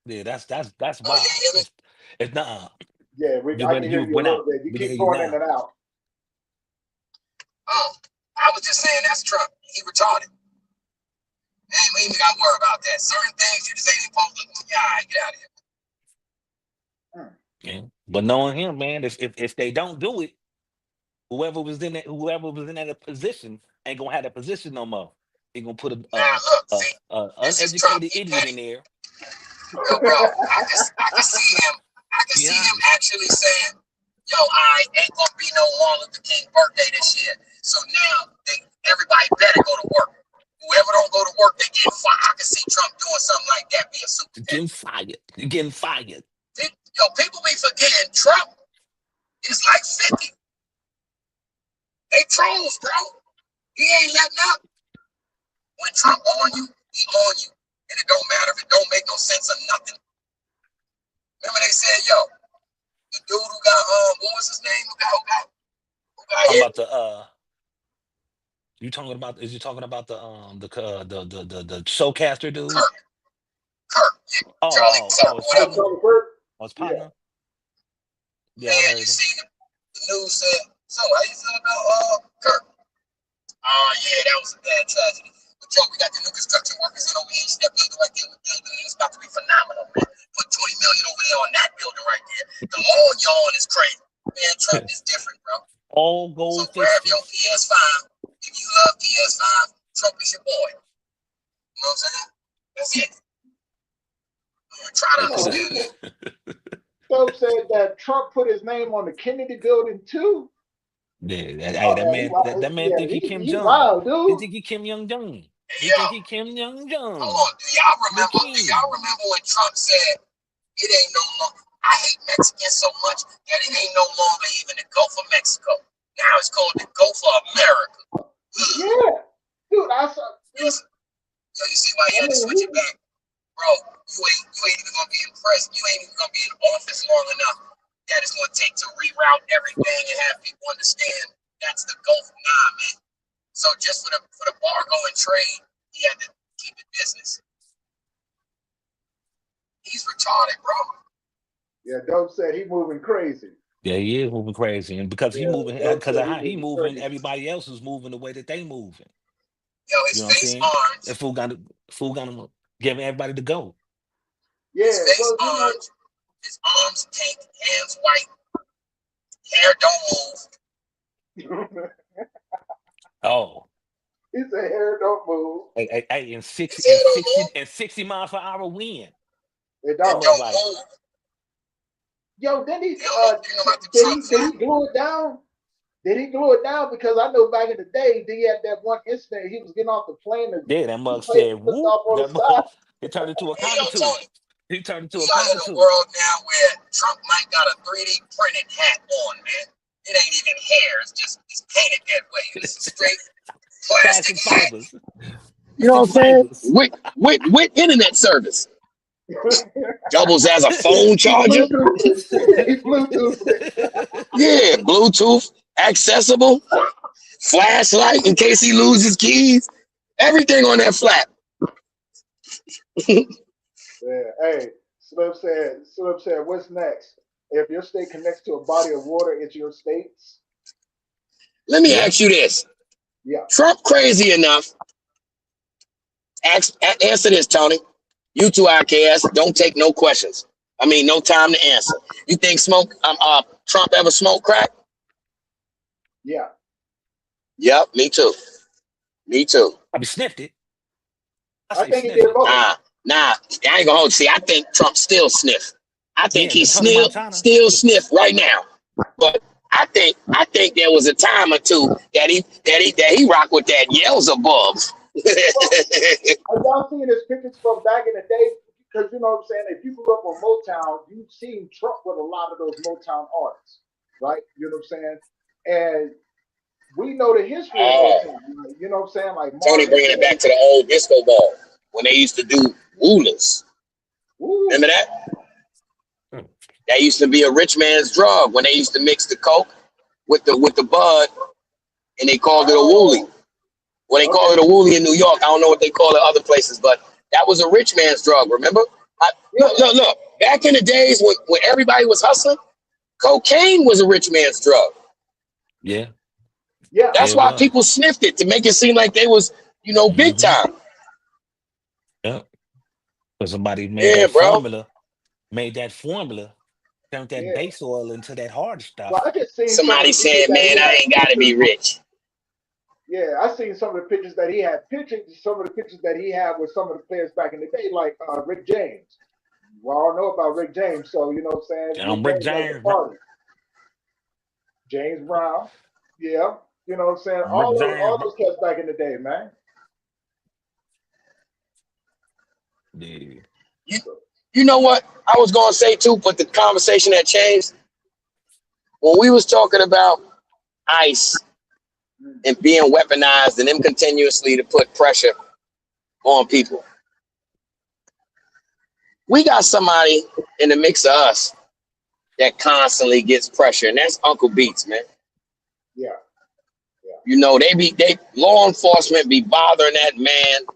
Yeah, that's wild. It's not. Yeah, I can hear you a little bit. You keep going in and out. I was just saying that's Trump. He retarded. Man, we ain't got to worry about that. Certain things you just ain't supposed to. Yeah, get out of here. Yeah. But knowing him, man, if they don't do it, whoever was in that position ain't gonna have that position no more. They gonna put an uneducated idiot in there. Yo, bro, I can see him. I can see him actually saying, "Yo, I ain't gonna be no Martin Luther King birthday this year." So now everybody better go to work. Whoever don't go to work, they get fired. I can see Trump doing something like that. Be a super getting fired. You're getting fired. Yo, people be forgetting Trump is like 50. They trolls, bro. He ain't letting up. When Trump on you, he on you. And it don't matter if it don't make no sense or nothing. Remember they said, yo, the dude who got what was his name? Who got I'm about to you talking about the showcaster dude? Kirk. Yeah. It's partner. Yeah, man, you seen him. The news said, so how you feel about Kirk? Yeah, that was a bad tragedy. But yo, we got the new construction workers in over here. That building right there, it's about to be phenomenal, man. Put $20 million over there on that building right there. The lawn yawn is crazy. Man, Trump is different, bro. All gold. So grab your PS5. If you love PS5, Trump is your boy. You know what I'm saying? That's it. Try to They could understand have. that. Trump said that Trump put his name on the Kennedy building too. Yeah, hey, Oh that man, he man, wild. that man Yeah, think he Kim he Jong. wild, He dude. think he Kim Young Jong. Hey, He think yo, he Kim Young hold Jong. on. Do y'all The remember? Do y'all king. remember when Trump said it ain't no longer? I hate Mexicans so much that it ain't no longer even the Gulf of Mexico. Now it's called the Gulf of America. Yeah, dude. Yes. So you see why he I had to mean, switch it back, bro. You ain't even gonna be impressed. You ain't even gonna be in office long enough that it's gonna take to reroute everything and have people understand that's the Gulf. Nah, man. So just for the bargo and trade, he had to keep it business. He's retarded, bro. yeah. Dope said he moving crazy. Yeah, he is moving crazy, and because he Yeah, moving, Dope because said of he how he moving moving, crazy. everybody else is moving the way that they moving. Yo, You his know what I'm face saying? That orange. fool got him giving everybody to go. His Yeah, face well, you know, orange. His arms pink. Hands white. Hair don't Oh, he said hair don't move. hey, in move. 60, His in hair don't 60, move. and 60 miles per hour wind. It That It don't. mug don't like move. Yo, then he They don't know anything about the did Trump he factor. glue it down? Did he glue it down? Because I know back in the day, he had that one incident. He was getting off the plane and yeah, that two mug planes said took whoop. off on the That mug side. it turned into a Hey, yo, cockatoo. Tony. He turned into We a are in a cockatoo. world now where Trump might got a 3D printed hat on, man. It ain't even hair. It's painted that way. It's a straight plastic Plastic hat. fibers. You know Plastic what I'm saying? fibers. With internet service. Doubles as a phone he charger. Bluetooth it. He Bluetooth it. Yeah, Bluetooth, accessible, flashlight in case he loses keys. Everything on that flap. Yeah. Hey, Slim said, what's next? If your state connects to a body of water, it's your state's. Let me Yeah. ask you this. Yeah. Trump crazy enough. Answer this, Tony. You two IKS, don't take no questions. I mean, no time to answer. You think Trump ever smoked crack? Yeah. Yep, me too. Me too. I be sniffed it. I I say think he did sniffed it. both. Nah, I ain't gonna hold you. See, I think Trump still sniff. I think Yeah, he the Tony Montana. still sniff right now. But I think there was a time or two that he rocked with that Yelzabub. Well, are y'all seeing his pictures from back in the day? Because you know what I'm saying? If you grew up on Motown, you've seen Trump with a lot of those Motown artists, right? You know what I'm saying? And we know the history of Oh, Motown. You know what I'm saying? Like Tony Marvin bringing it Gaye. back to the old disco ball when they used to do woolers. Woo. Remember that? That used to be a rich man's drug when they used to mix the coke with the bud and they called it a wooly. Oh, Well, they call okay. it a wooly in New York. I don't know what they call it other places, but that was a rich man's drug. Remember? Yeah. Look. Back in the days when everybody was hustling, cocaine was a rich man's drug. Yeah. Yeah. That's Yeah, it why was. people sniffed it to make it seem like they was, big Mm-hmm. time. Yep. But somebody Yeah, bro. made that formula, turned that Yeah. base oil into that hard Well, stuff. I just seen some of Somebody the pictures said, that he man, I had ain't gotta pictures. be rich. Yeah, I seen some of the pictures that he had pictures, some of the pictures that he had with some of the players back in the day, like Rick James. We all know about Rick James, so you know what I'm saying? Rick Rick James has the James. party. James Brown, yeah, you know what I'm saying? Rick All James. those cats back in the day, man. Yeah. You, you know what I was gonna say too, but the conversation had changed when we was talking about ICE and being weaponized and them continuously to put pressure on people. We got somebody in the mix of us that constantly gets pressure, and that's Uncle Beats, man. Yeah, They law enforcement be bothering that man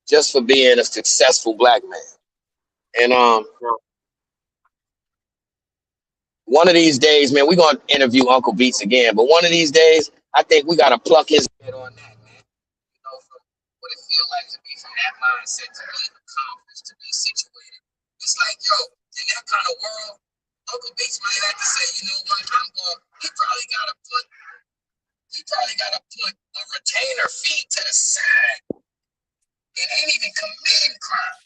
just for being a successful black man. And one of these days, man, we're gonna interview Uncle Beats again. But one of these days, I think we gotta pluck his head on that, man. From what it feels like to be from that mindset, to be accomplished, to be situated. It's like, yo, in that kind of world, Uncle Beats might have to say, you know what, he probably gotta put a retainer fee to the side. It ain't even committing crime.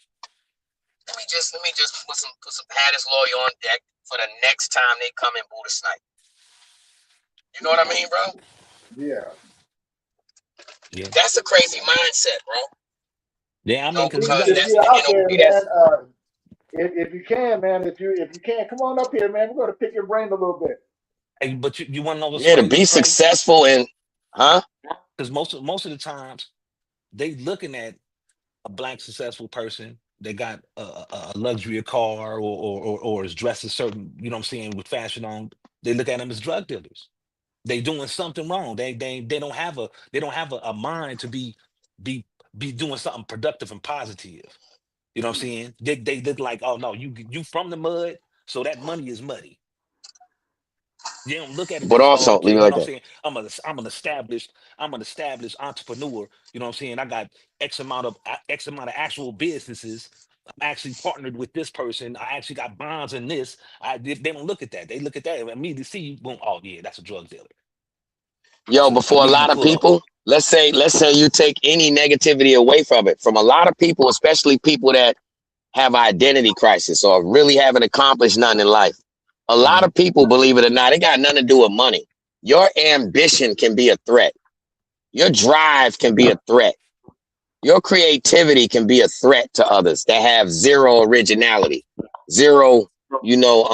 Let me just put some had his lawyer on deck for the next time they come and boot a snipe. You know what I mean, bro? Yeah. Yeah. That's a crazy mindset, bro. Yeah, I You know, mean, If, because you because got if that's you're you out know there, see man, that's if you can, man, if you can, come on up here, man. We're gonna pick your brain a little bit. hey, but you want to know what's yeah to crazy, be Trey? successful in huh? Because most of the times they looking at a black successful person that got a luxury car or is dressed a certain, you know what I'm saying, with fashion on. They look at them as drug dealers. They doing something wrong. They don't have a mind to be be doing something productive and positive. You know what I'm saying? They look like, oh no, you from the mud, so that money is muddy. They don't look at it But as, oh, also okay, leave it you like know what that. I'm saying? I'm an established entrepreneur. You know what I'm saying? I got X amount of actual businesses. I'm actually partnered with this person. I actually got bonds in this. They don't look at that. They look at that and immediately see you, boom, oh yeah, that's a drug dealer. That's Yo, what before a immediately lot of pull over. people, let's say you take any negativity away from it, from a lot of people, especially people that have identity crisis or really haven't accomplished nothing in life. A lot Mhm. of people, believe it or not, it got nothing to do with money. Your ambition can be a threat. Your drive can be a threat. Your creativity can be a threat to others that have zero originality, zero, you know,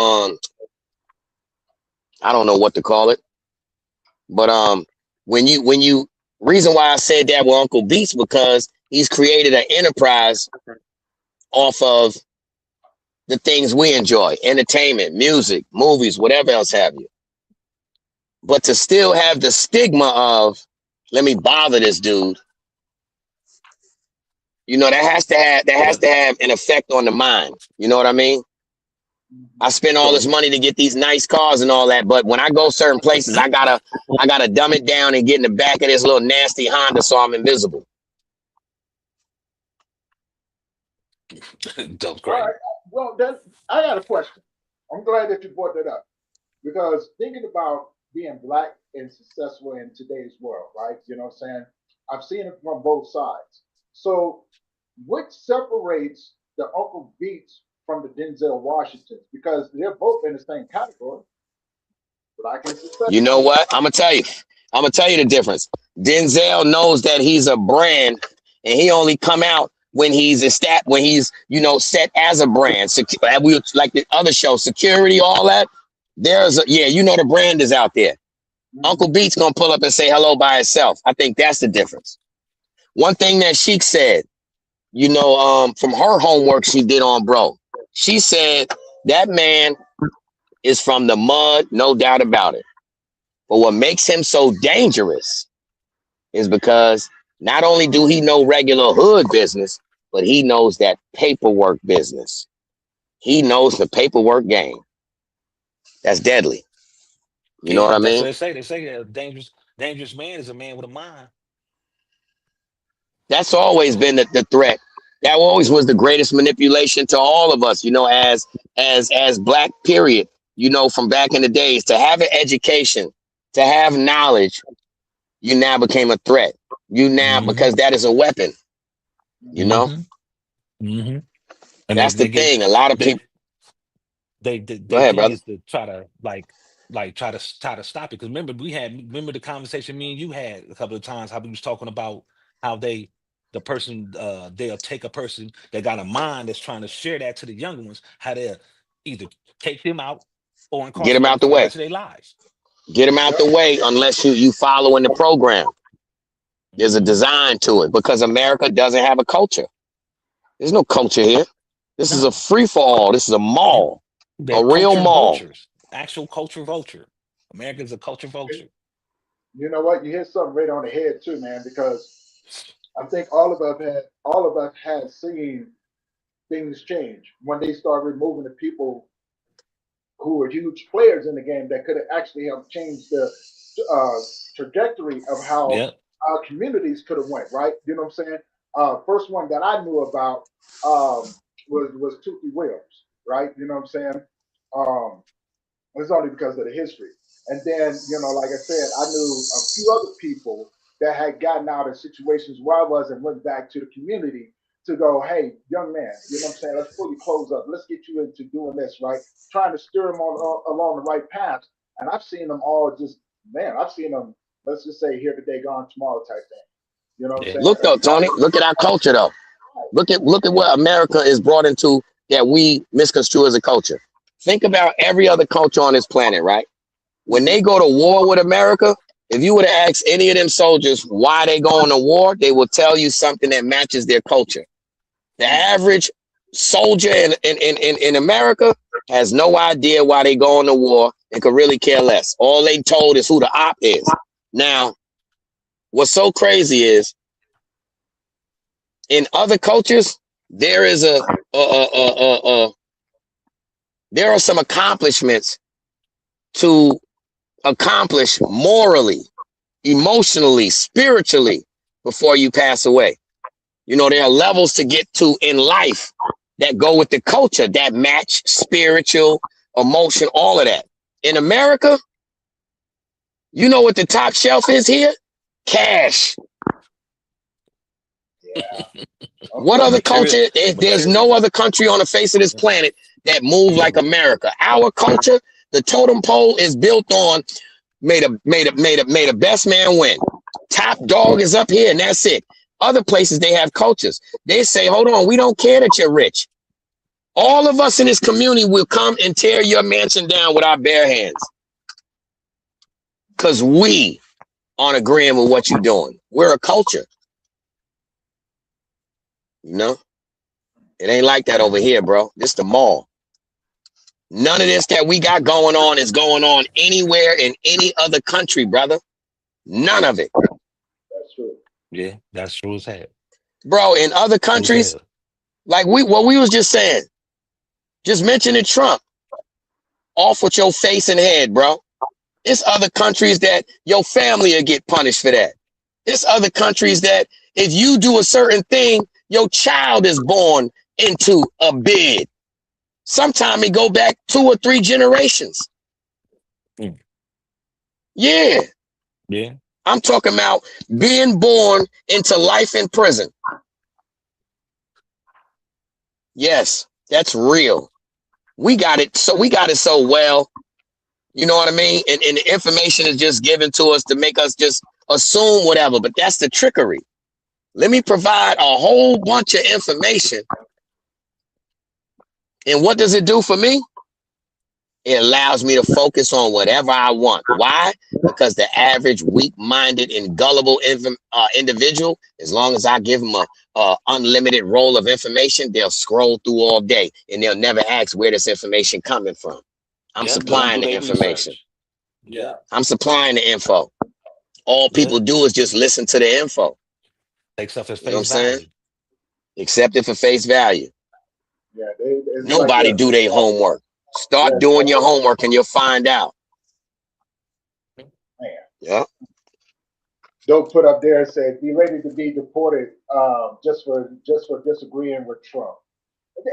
I don't know what to call it, but when you reason why I said that with Uncle Beats because he's created an enterprise off of the things we enjoy, entertainment, music, movies, whatever else have you. But to still have the stigma of let me bother this dude, that has to have an effect on the mind. You know what I mean? I spend all this money to get these nice cars and all that, but when I go certain places, I gotta dumb it down and get in the back of this little nasty Honda so I'm invisible. That's All crazy. right. Well, then I got a question. I'm glad that you brought that up because thinking about being black and successful in today's world, right? You know what I'm saying? I've seen it from both sides. So, what separates the Uncle Beats from the Denzel Washingtons? Because they're both in the same category, black and You know successful. what? I'm gonna tell you the difference. Denzel knows that he's a brand, and he only come out when he's set as a brand. We like the other show, security, all that. The brand is out there. Uncle Mm-hmm. Beats gonna pull up and say hello by himself. I think that's the difference. One thing that Sheik said, from her homework she did on Bro, she said that man is from the mud, no doubt about it. But what makes him so dangerous is because not only do he know regular hood business, but he knows that paperwork business. He knows the paperwork game. That's deadly. You know Yeah, what I that's what mean? they say. They say a dangerous man is a man with a mind. That's always been the threat. That always was the greatest manipulation to all of us, as black period, from back in the days, to have an education, to have knowledge, you now became a threat. You now, Hmm. because that is a weapon, you know? Hmm. Hmm. And they That's the they get thing. A lot of they people go their ahead, thing brother. is to try to try to stop it. Because remember the conversation me and you had a couple of times how we was talking about how they'll take a person that got a mind that's trying to share that to the younger ones, how they'll either take them out or Get them incarcerate them out the for the way. rest of their lives. Get them out Yep. the way unless you following the program. There's a Hmm. design to it because America doesn't have a culture. There's no culture here. This is a No. free for all. This is a Yeah. mall, They're a real culture mall. vultures. Actual culture vulture. America's a culture vulture. You know what? You hit something right on the head too, man. Because I think all of us had seen things change when they start removing the people who were huge players in the game that could have actually helped change the uh, trajectory of how Yep. our communities could have went. Right? You know what I'm saying? First one that I knew about was Tukey Williams. Right? You know what I'm saying? Um, it's only because of the history. And then, like I said, I knew a few other people that had gotten out of situations where I was and went back to the community. to go, hey, young man, you know what I'm saying? Let's pull your clothes up. Let's get you into doing this, right? Trying to steer them along the right path. And I've seen them all just, man, I've seen them, let's just say here today, gone tomorrow type thing. You know what I'm Yeah. saying? Look though, Tony. Look at our culture though. Look at what America is brought into that we misconstrue as a culture. Think about every other culture on this planet, right? When they go to war with America, if you were to ask any of them soldiers why they going to war, they will tell you something that matches their culture. The average soldier in America has no idea why they going to war and could really care less. All they told is who the op is. Now, what's so crazy is in other cultures, there is there are some accomplishments to accomplish morally, emotionally, spiritually before you pass away. You know, there are levels to get to in life that go with the culture that match spiritual, emotion, all of that. In America, you know what the top shelf is here? Cash. Yeah. What other culture? There's no other country on the face of this planet that move like America. Our culture, the totem pole is built on made a best man win. Top dog is up here and that's it. Other places they have cultures. They say, hold on, we don't care that you're rich. All of us in this community will come and tear your mansion down with our bare hands. Because we aren't agreeing with what you're doing. We're a culture. You know? It ain't like that over here, bro. This the mall. None of this that we got going on is going on anywhere in any other country, brother. None of it. That's true. Yeah, that's true as hell. Bro, in other countries, like what we was just saying, just mentioning Trump, off with your face and head, bro. It's other countries that your family will get punished for that. It's other countries that if you do a certain thing, your child is born into a bid. Sometimes it go back 2 or 3 generations. Yeah. Yeah. I'm talking about being born into life in prison. Yes, that's real. We got it so well. You know what I mean? And the information is just given to us to make us just assume whatever, but that's the trickery. Let me provide a whole bunch of information. And what does it do for me? It allows me to focus on whatever I want. Why? Because the average weak-minded and gullible individual, as long as I give them a unlimited roll of information, they'll scroll through all day and they'll never ask where this information coming from. I'm supplying the information. Yeah. I'm supplying the info. All people do is just listen to the info. Take stuff as You know what I'm face value. saying? Accept it for face value. Yeah, Nobody do their homework. Start doing your homework and you'll find out. Man. Yeah. Dope put up there and said, "Be ready to be deported just for disagreeing with Trump."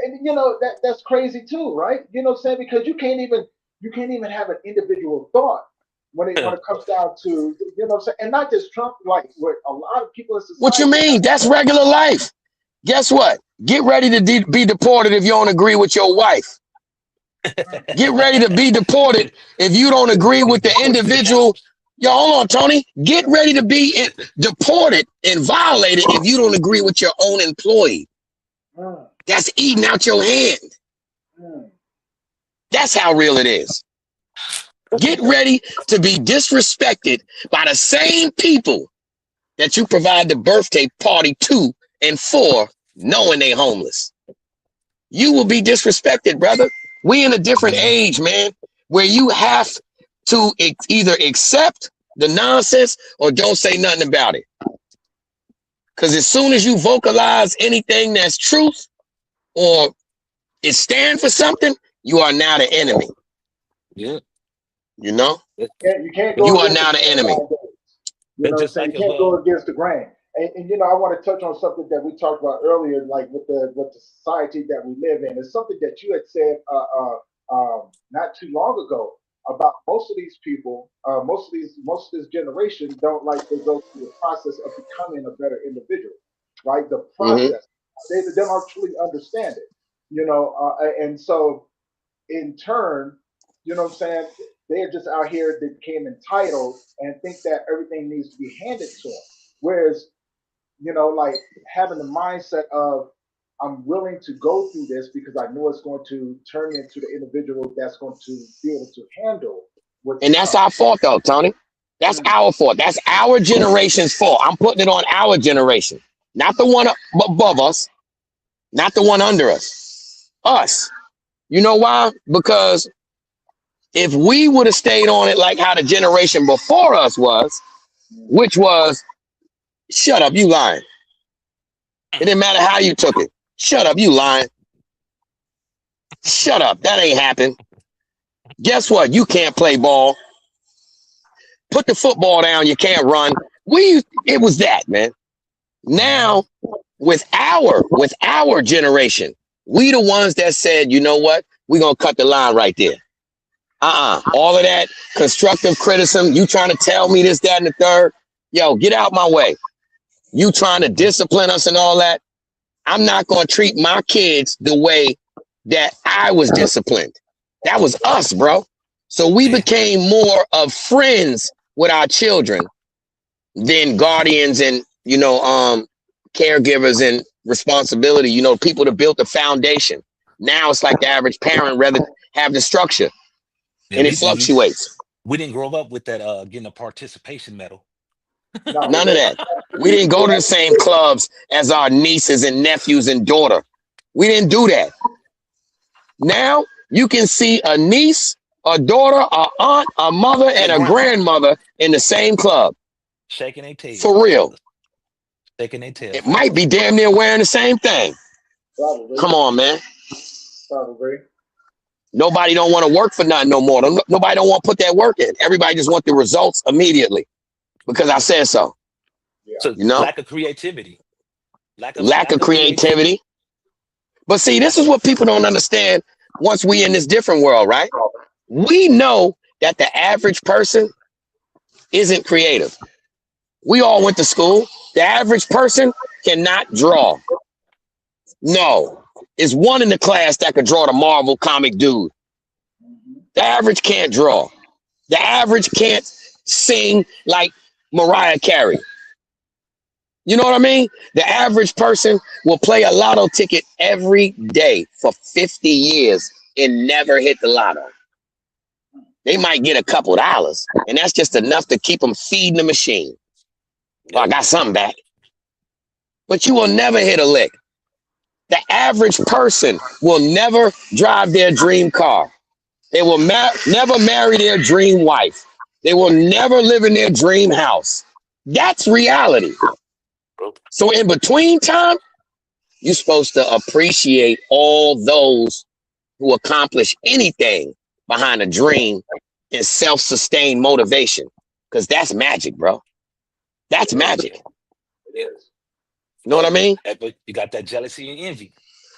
And you know that's crazy too, right? You know what I'm saying? Because you can't even have an individual thought when it comes down to, you know what I'm saying, and not just Trump, like with a lot of people in society. What you mean? That's regular life. Guess what? Get ready to be deported if you don't agree with your wife. Get ready to be deported if you don't agree with the individual. Yo, hold on, Tony. Get ready to be deported and violated if you don't agree with your own employee. That's eating out your hand. That's how real it is. Get ready to be disrespected by the same people that you provide the birthday party to and for, knowing they homeless. You will be disrespected, brother. We in a different age, man, where you have to either accept the nonsense or don't say nothing about it. Because as soon as you vocalize anything that's truth or it stand for something, you are now the enemy. Yeah. You know? You can't go. You are now the enemy. You know what I'm saying? You can't go against the grain. And you know, I want to touch on something that we talked about earlier, like with the society that we live in. It's something that you had said not too long ago about most of these people, most of this generation don't like to go through the process of becoming a better individual, right? The process. They don't truly understand it, and so in turn, you know what I'm saying? They're just out here that became entitled and think that everything needs to be handed to them. Whereas, like having the mindset of I'm willing to go through this because I know it's going to turn me into the individual that's going to be able to handle what's And that's our fault, though, Tony. That's our fault. That's our generation's fault. I'm putting it on our generation, not the one above us, not the one under us. Us. You know why? Because if we would have stayed on it like how the generation before us was, which was, shut up, you lying. It didn't matter how you took it. Shut up, you lying. Shut up, that ain't happened. Guess what? You can't play ball. Put the football down, you can't run. It was that, man. Now, with our generation, we the ones that said, you know what? We're gonna cut the line right there. All of that constructive criticism, you trying to tell me this, that, and the third. Yo, get out my way. You trying to discipline us and all that. I'm not going to treat my kids the way that I was disciplined. That was us, bro. So we became more of friends with our children than guardians and, caregivers and responsibility, people that built the foundation. Now it's like the average parent rather have the structure. Yeah, and it fluctuates. We didn't grow up with that getting a participation medal. None of that. We didn't go to the same clubs as our nieces and nephews and daughter. We didn't do that. Now you can see a niece, a daughter, a aunt, a mother, and a grandmother in the same club. Shaking their tails. For real. Shaking their tails. It might be damn near wearing the same thing. Probably. Come on, man. Probably. Nobody don't want to work for nothing no more. Nobody don't want to put that work in. Everybody just want the results immediately because I said so. Yeah. So lack of creativity. Lack of creativity. But see, this is what people don't understand once we in this different world, right? We know that the average person isn't creative. We all went to school. The average person cannot draw. No. It's one in the class that could draw the Marvel comic dude. The average can't draw. The average can't sing like Mariah Carey. You know what I mean? The average person will play a lotto ticket every day for 50 years and never hit the lotto. They might get a couple dollars, and that's just enough to keep them feeding the machine. Oh, I got something back. But you will never hit a lick. The average person will never drive their dream car. They will never marry their dream wife. They will never live in their dream house. That's reality. So in between time, you're supposed to appreciate all those who accomplish anything behind a dream and self-sustained motivation. Because that's magic, bro. That's magic. It is. You know what I mean? But you got that jealousy and envy.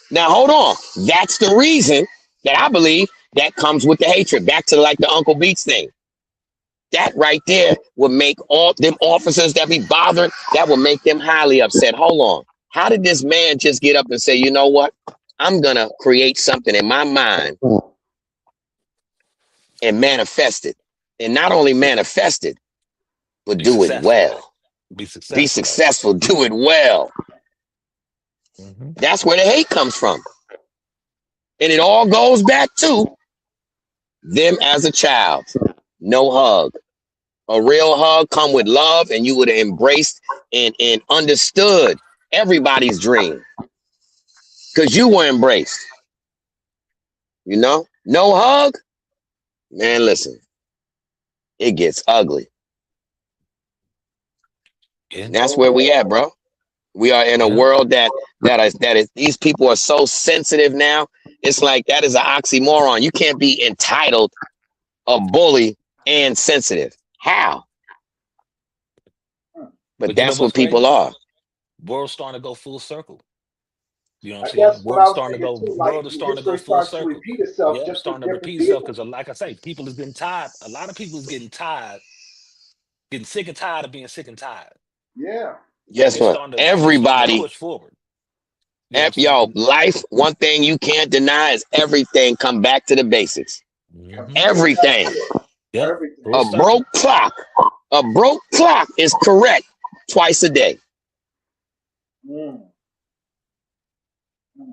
Now, hold on. That's the reason that I believe that comes with the hatred. Back to like the Uncle Beats thing. That right there will make all them officers that be bothering, that will make them highly upset. Hold on. How did this man just get up and say, you know what? I'm going to create something in my mind and manifest it. And not only manifest it, but do it well. Be successful. Do it well. Mm-hmm. That's where the hate comes from. And it all goes back to them as a child. No hug. A real hug come with love, and you would have embraced and understood everybody's dream. Because you were embraced. You know? No hug? Man, listen. It gets ugly. And that's where we at, bro. We are in a world that is these people are so sensitive now. It's like that is an oxymoron. You can't be entitled, a bully, and sensitive. How? But that's what people are. World's starting to go full circle. You know what I'm saying? World is starting to go full circle. Yeah, starting to repeat itself because, like I say, people is getting tired. A lot of people is getting tired, getting sick and tired of being sick and tired. Yeah. Guess what? Everybody. Push forward. You know what I'm Yo, saying? life, one thing you can't deny is everything come back to the basics. Everything. Yep. Everything. A broke clock is correct twice a day. Mm.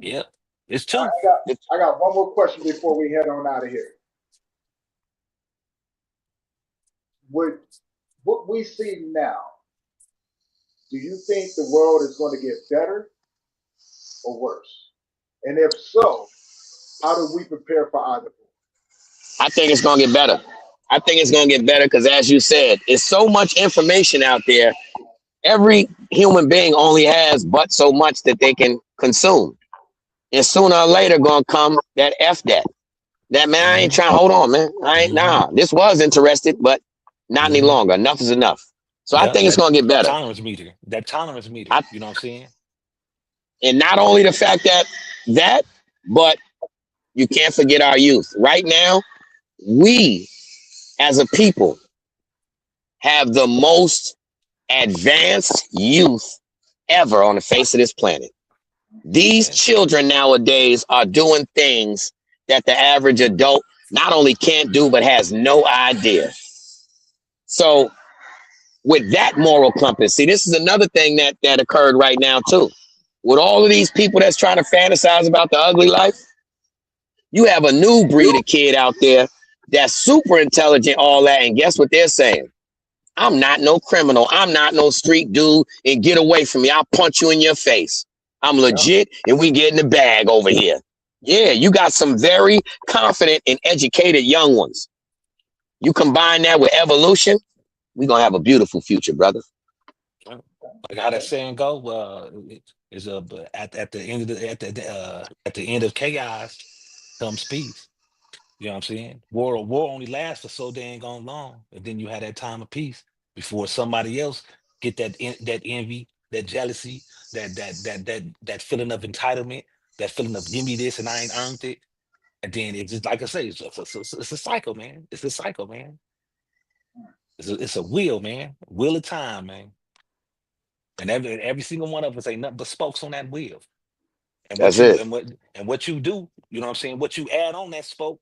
Yep. It's I two. I got one more question before we head on out of here. Would what we see now, do you think the world is going to get better or worse? And if so, how do we prepare for either? I think it's gonna get better. I think it's gonna get better because, as you said, it's so much information out there. Every human being only has but so much that they can consume, and sooner or later gonna come that f that. That man, I ain't trying. Hold on, man. I ain't nah. This was interested, but not any longer. Enough is enough. So I Yep. think it's That gonna get better. tolerance meter. That tolerance meter. I, You know what I'm saying? and not only the fact that, but you can't forget our youth. Right now, we as a people have the most advanced youth ever on the face of this planet. These children nowadays are doing things that the average adult not only can't do, but has no idea. So with that moral compass, see, this is another thing that occurred right now too. With all of these people that's trying to fantasize about the ugly life, you have a new breed of kid out there that's super intelligent, all that, and guess what they're saying? I'm not no criminal. I'm not no street dude, and get away from me. I'll punch you in your face. I'm legit, and we get in the bag over here. Yeah, you got some very confident and educated young ones. You combine that with evolution, we're going to have a beautiful future, brother. Like how that saying go, is at the end of at the end of chaos comes peace. You know what I'm saying? War only lasts for so dang on long, and then you have that time of peace before somebody else get that envy, that jealousy, that feeling of entitlement, that feeling of give me this and I ain't earned it, and then it's just like I say, it's a cycle, man. It's a cycle, man. It's a wheel, man. Wheel of time, man. And every single one of us ain't nothing but spokes on that wheel. And That's it. what you do, you know what I'm saying? What you add on that spoke,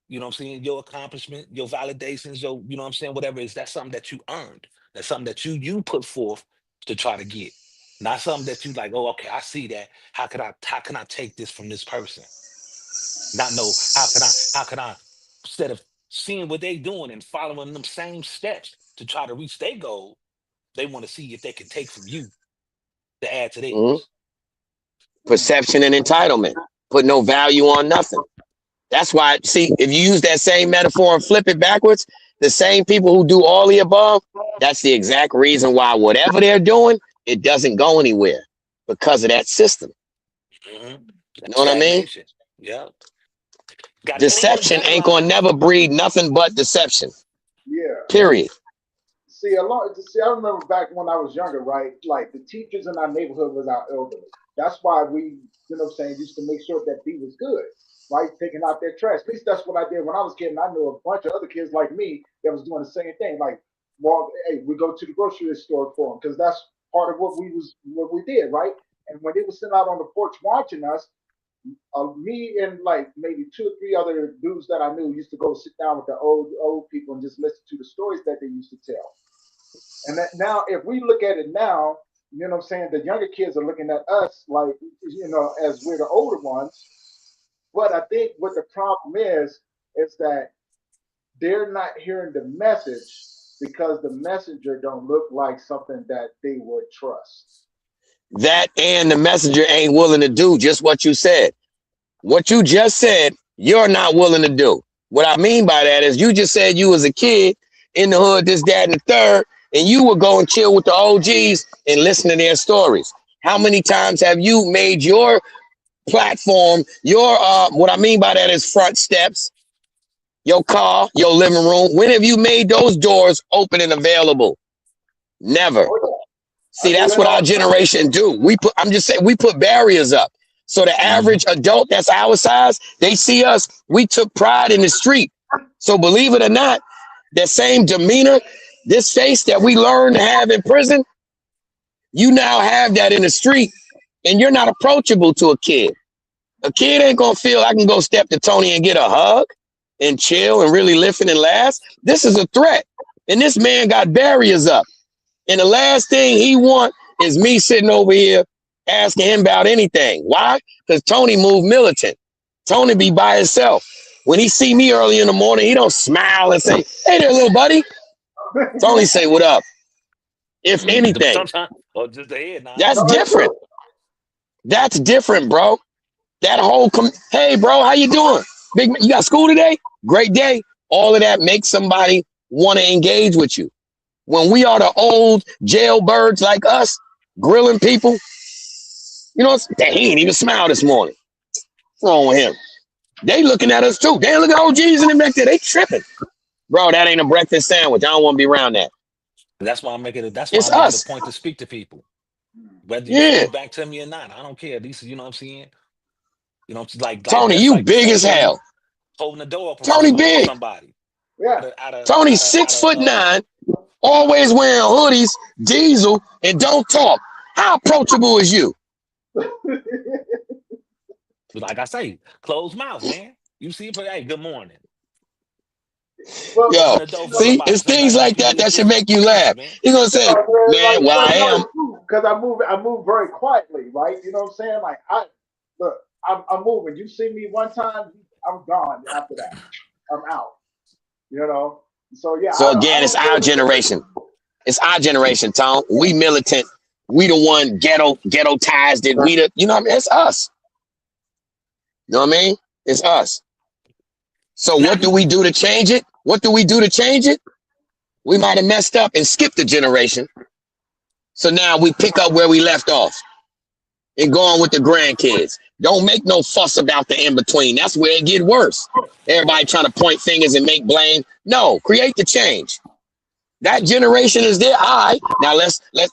you know what I'm saying? Your accomplishment, your validations, your, you know what I'm saying? Whatever it is, that's something that you earned. That's something that you put forth to try to get. Not something that you like, oh, okay, I see that. How can I take this from this person? Not know how can I instead of seeing what they doing and following them same steps to try to reach their goal, they want to see if they can take from you to add to theirs. Perception and entitlement. Put no value on nothing. That's why, see, if you use that same metaphor and flip it backwards, the same people who do all the above, that's the exact reason why whatever they're doing, it doesn't go anywhere because of that system. You know what I mean? Yeah. Deception ain't gonna never breed nothing but deception. Yeah. Period. See, I remember back when I was younger, right? Like the teachers in our neighborhood was our elderly. That's why we, you know what I'm saying, used to make sure that B was good, right? Taking out their trash. At least that's what I did when I was a kid. And I knew a bunch of other kids like me that was doing the same thing. Like, well, hey, we go to the grocery store for them because that's part of what we did, right? And when they were sitting out on the porch watching us, me and like maybe 2 or 3 other dudes that I knew used to go sit down with the old people and just listen to the stories that they used to tell. And that now, if we look at it now, you know what I'm saying, the younger kids are looking at us like, you know, as we're the older ones. But I think what the problem is that they're not hearing the message because the messenger don't look like something that they would trust. That and the messenger ain't willing to do just what you said. What you just said, you're not willing to do. What I mean by that is you just said you was a kid in the hood, this, that, and the third, and you would go and chill with the OGs and listen to their stories. How many times have you made your platform, your what I mean by that is front steps, your car, your living room? When have you made those doors open and available? Never. See, that's what our generation do. I'm just saying, we put barriers up. So the average adult that's our size, they see us, we took pride in the street. So believe it or not, that same demeanor, this face that we learned to have in prison, you now have that in the street. and you're not approachable to a kid. A kid ain't gonna feel I can go step to Tony and get a hug and chill and really listen and laugh. This is a threat. And this man got barriers up. And the last thing he want is me sitting over here asking him about anything. Why? Because Tony moved militant. Tony be by himself. When he see me early in the morning, he don't smile and say, hey there, little buddy. Tony say, what up? If anything. Sometimes, or just the head nod. That's different. That's different, bro. That whole, hey, bro, how you doing? Big, you got school today? Great day. All of that makes somebody want to engage with you. When we are the old jailbirds like us, grilling people, you know, he ain't even smile this morning. What's wrong with him? They looking at us too. They look at OGs and them back there. They tripping. Bro, that ain't a breakfast sandwich. I don't want to be around that. That's why I'm making it. That's It's why I make us. it a point to speak to people, whether you speak back to me or not. I don't care. These, you know what I'm saying? You know, like Tony, that's you like big as hell. Holding the door open. Tony big. Somebody. Yeah. Tony 6'9", always wearing hoodies, diesel, and don't talk. How approachable is you? Like I say, closed mouth, man. You see, but hey, good morning. Well, yo, see, it's things like that that should make you laugh. You're gonna say, man, well, I am. Because I move very quietly, right? You know what I'm saying? Like, I'm moving. You see me one time, I'm gone after that. I'm out. You know? So, yeah. So, again, it's our generation. It's our generation, Tom. We militant. We the one ghetto-tized it. We the, you know what I mean? It's us. You know what I mean? It's us. So what do we do to change it? What do we do to change it? We might have messed up and skipped a generation. So now we pick up where we left off and go on with the grandkids. Don't make no fuss about the in-between. That's where it get worse. Everybody trying to point fingers and make blame. No, create the change. That generation is there. All right, now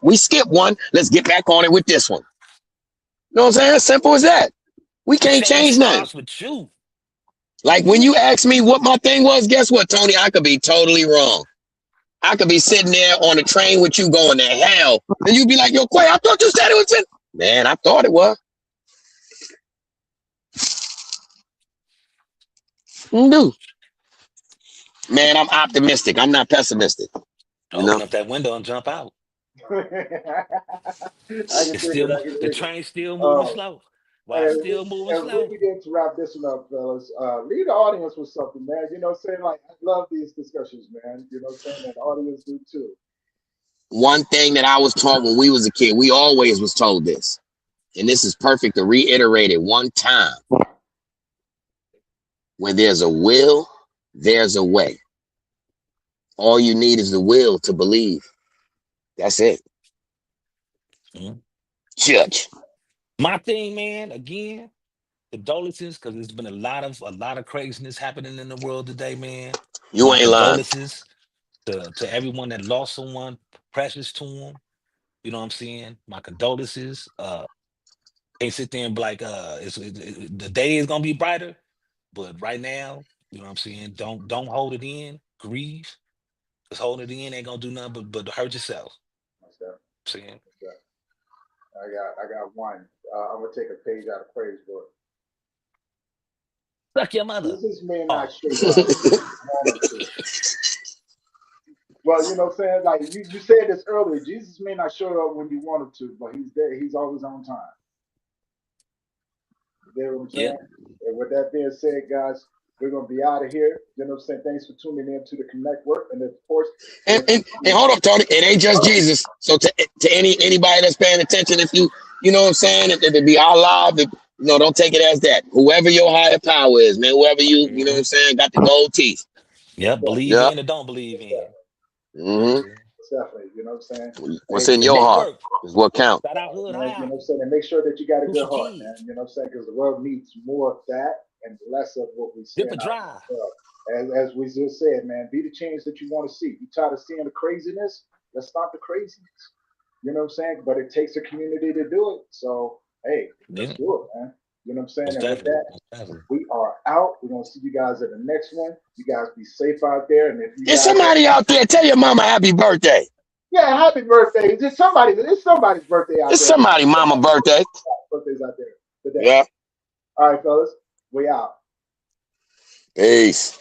we skip one. Let's get back on it with this one. You know what I'm saying? As simple as that. We can't change nothing. With you. Like when you asked me what my thing was, guess what, Tony? I could be totally wrong. I could be sitting there on the train with you going to hell. And you'd be like, yo, Quay, I thought you said it was in. Man, I thought it was. No. Man, I'm optimistic. I'm not pessimistic. Open up that window and jump out. The train's still moving slow. While it's still moving slow. We begin to wrap this one up, fellas. Lead the audience with something, man. You know what I'm saying? Like, I love these discussions, man. You know what I'm saying? And the audience do too. One thing that I was taught when we was a kid, we always was told this. And this is perfect to reiterate it one time. When there's a will, there's a way. All you need is the will to believe. That's it. Judge. My thing, man, again, condolences, because there's been a lot of craziness happening in the world today, man. You ain't lying. Condolences to everyone that lost someone precious to them. You know what I'm saying? My condolences. Can't sit there and be like, the day is gonna be brighter, but right now, you know what I'm saying? Don't hold it in. Grieve. Because holding it in ain't gonna do nothing but hurt yourself. Saying. I got one. I'm gonna take a page out of Praise book. Suck your mother. Jesus may not show up. Well, you know what I'm saying? Like you said this earlier, Jesus may not show up when you want him to, but he's there. He's always on time. You know what I'm saying? Yeah. And with that being said, guys, we're gonna be out of here. You know what I'm saying? Thanks for tuning in to the Connect Work, and of course. And hold up, Tony. It ain't just Jesus. So to anybody that's paying attention, if you know what I'm saying, it be Allah. Don't take it as that. Whoever your higher power is, man. Whoever you know what I'm saying, got the gold teeth. Yep. Believe in or don't believe in. Mm-hmm. Definitely. You know what I'm saying? What's in your heart is what counts. You know what I'm saying? And make sure that you got a good heart, man. You know what I'm saying? Because the world needs more of that and less of what we see. As we just said, man, be the change that you want to see. You tired of seeing the craziness? Let's stop the craziness. You know what I'm saying? But it takes a community to do it. So, hey, let's do it, man. You know what I'm saying? And with that, we are out. We're going to see you guys at the next one. You guys be safe out there. And if you There's somebody out there, tell your mama happy birthday. Yeah, happy birthday. It's somebody's birthday out there. It's somebody's mama birthday. put things out there today. Yeah. All right, fellas, we out. Peace.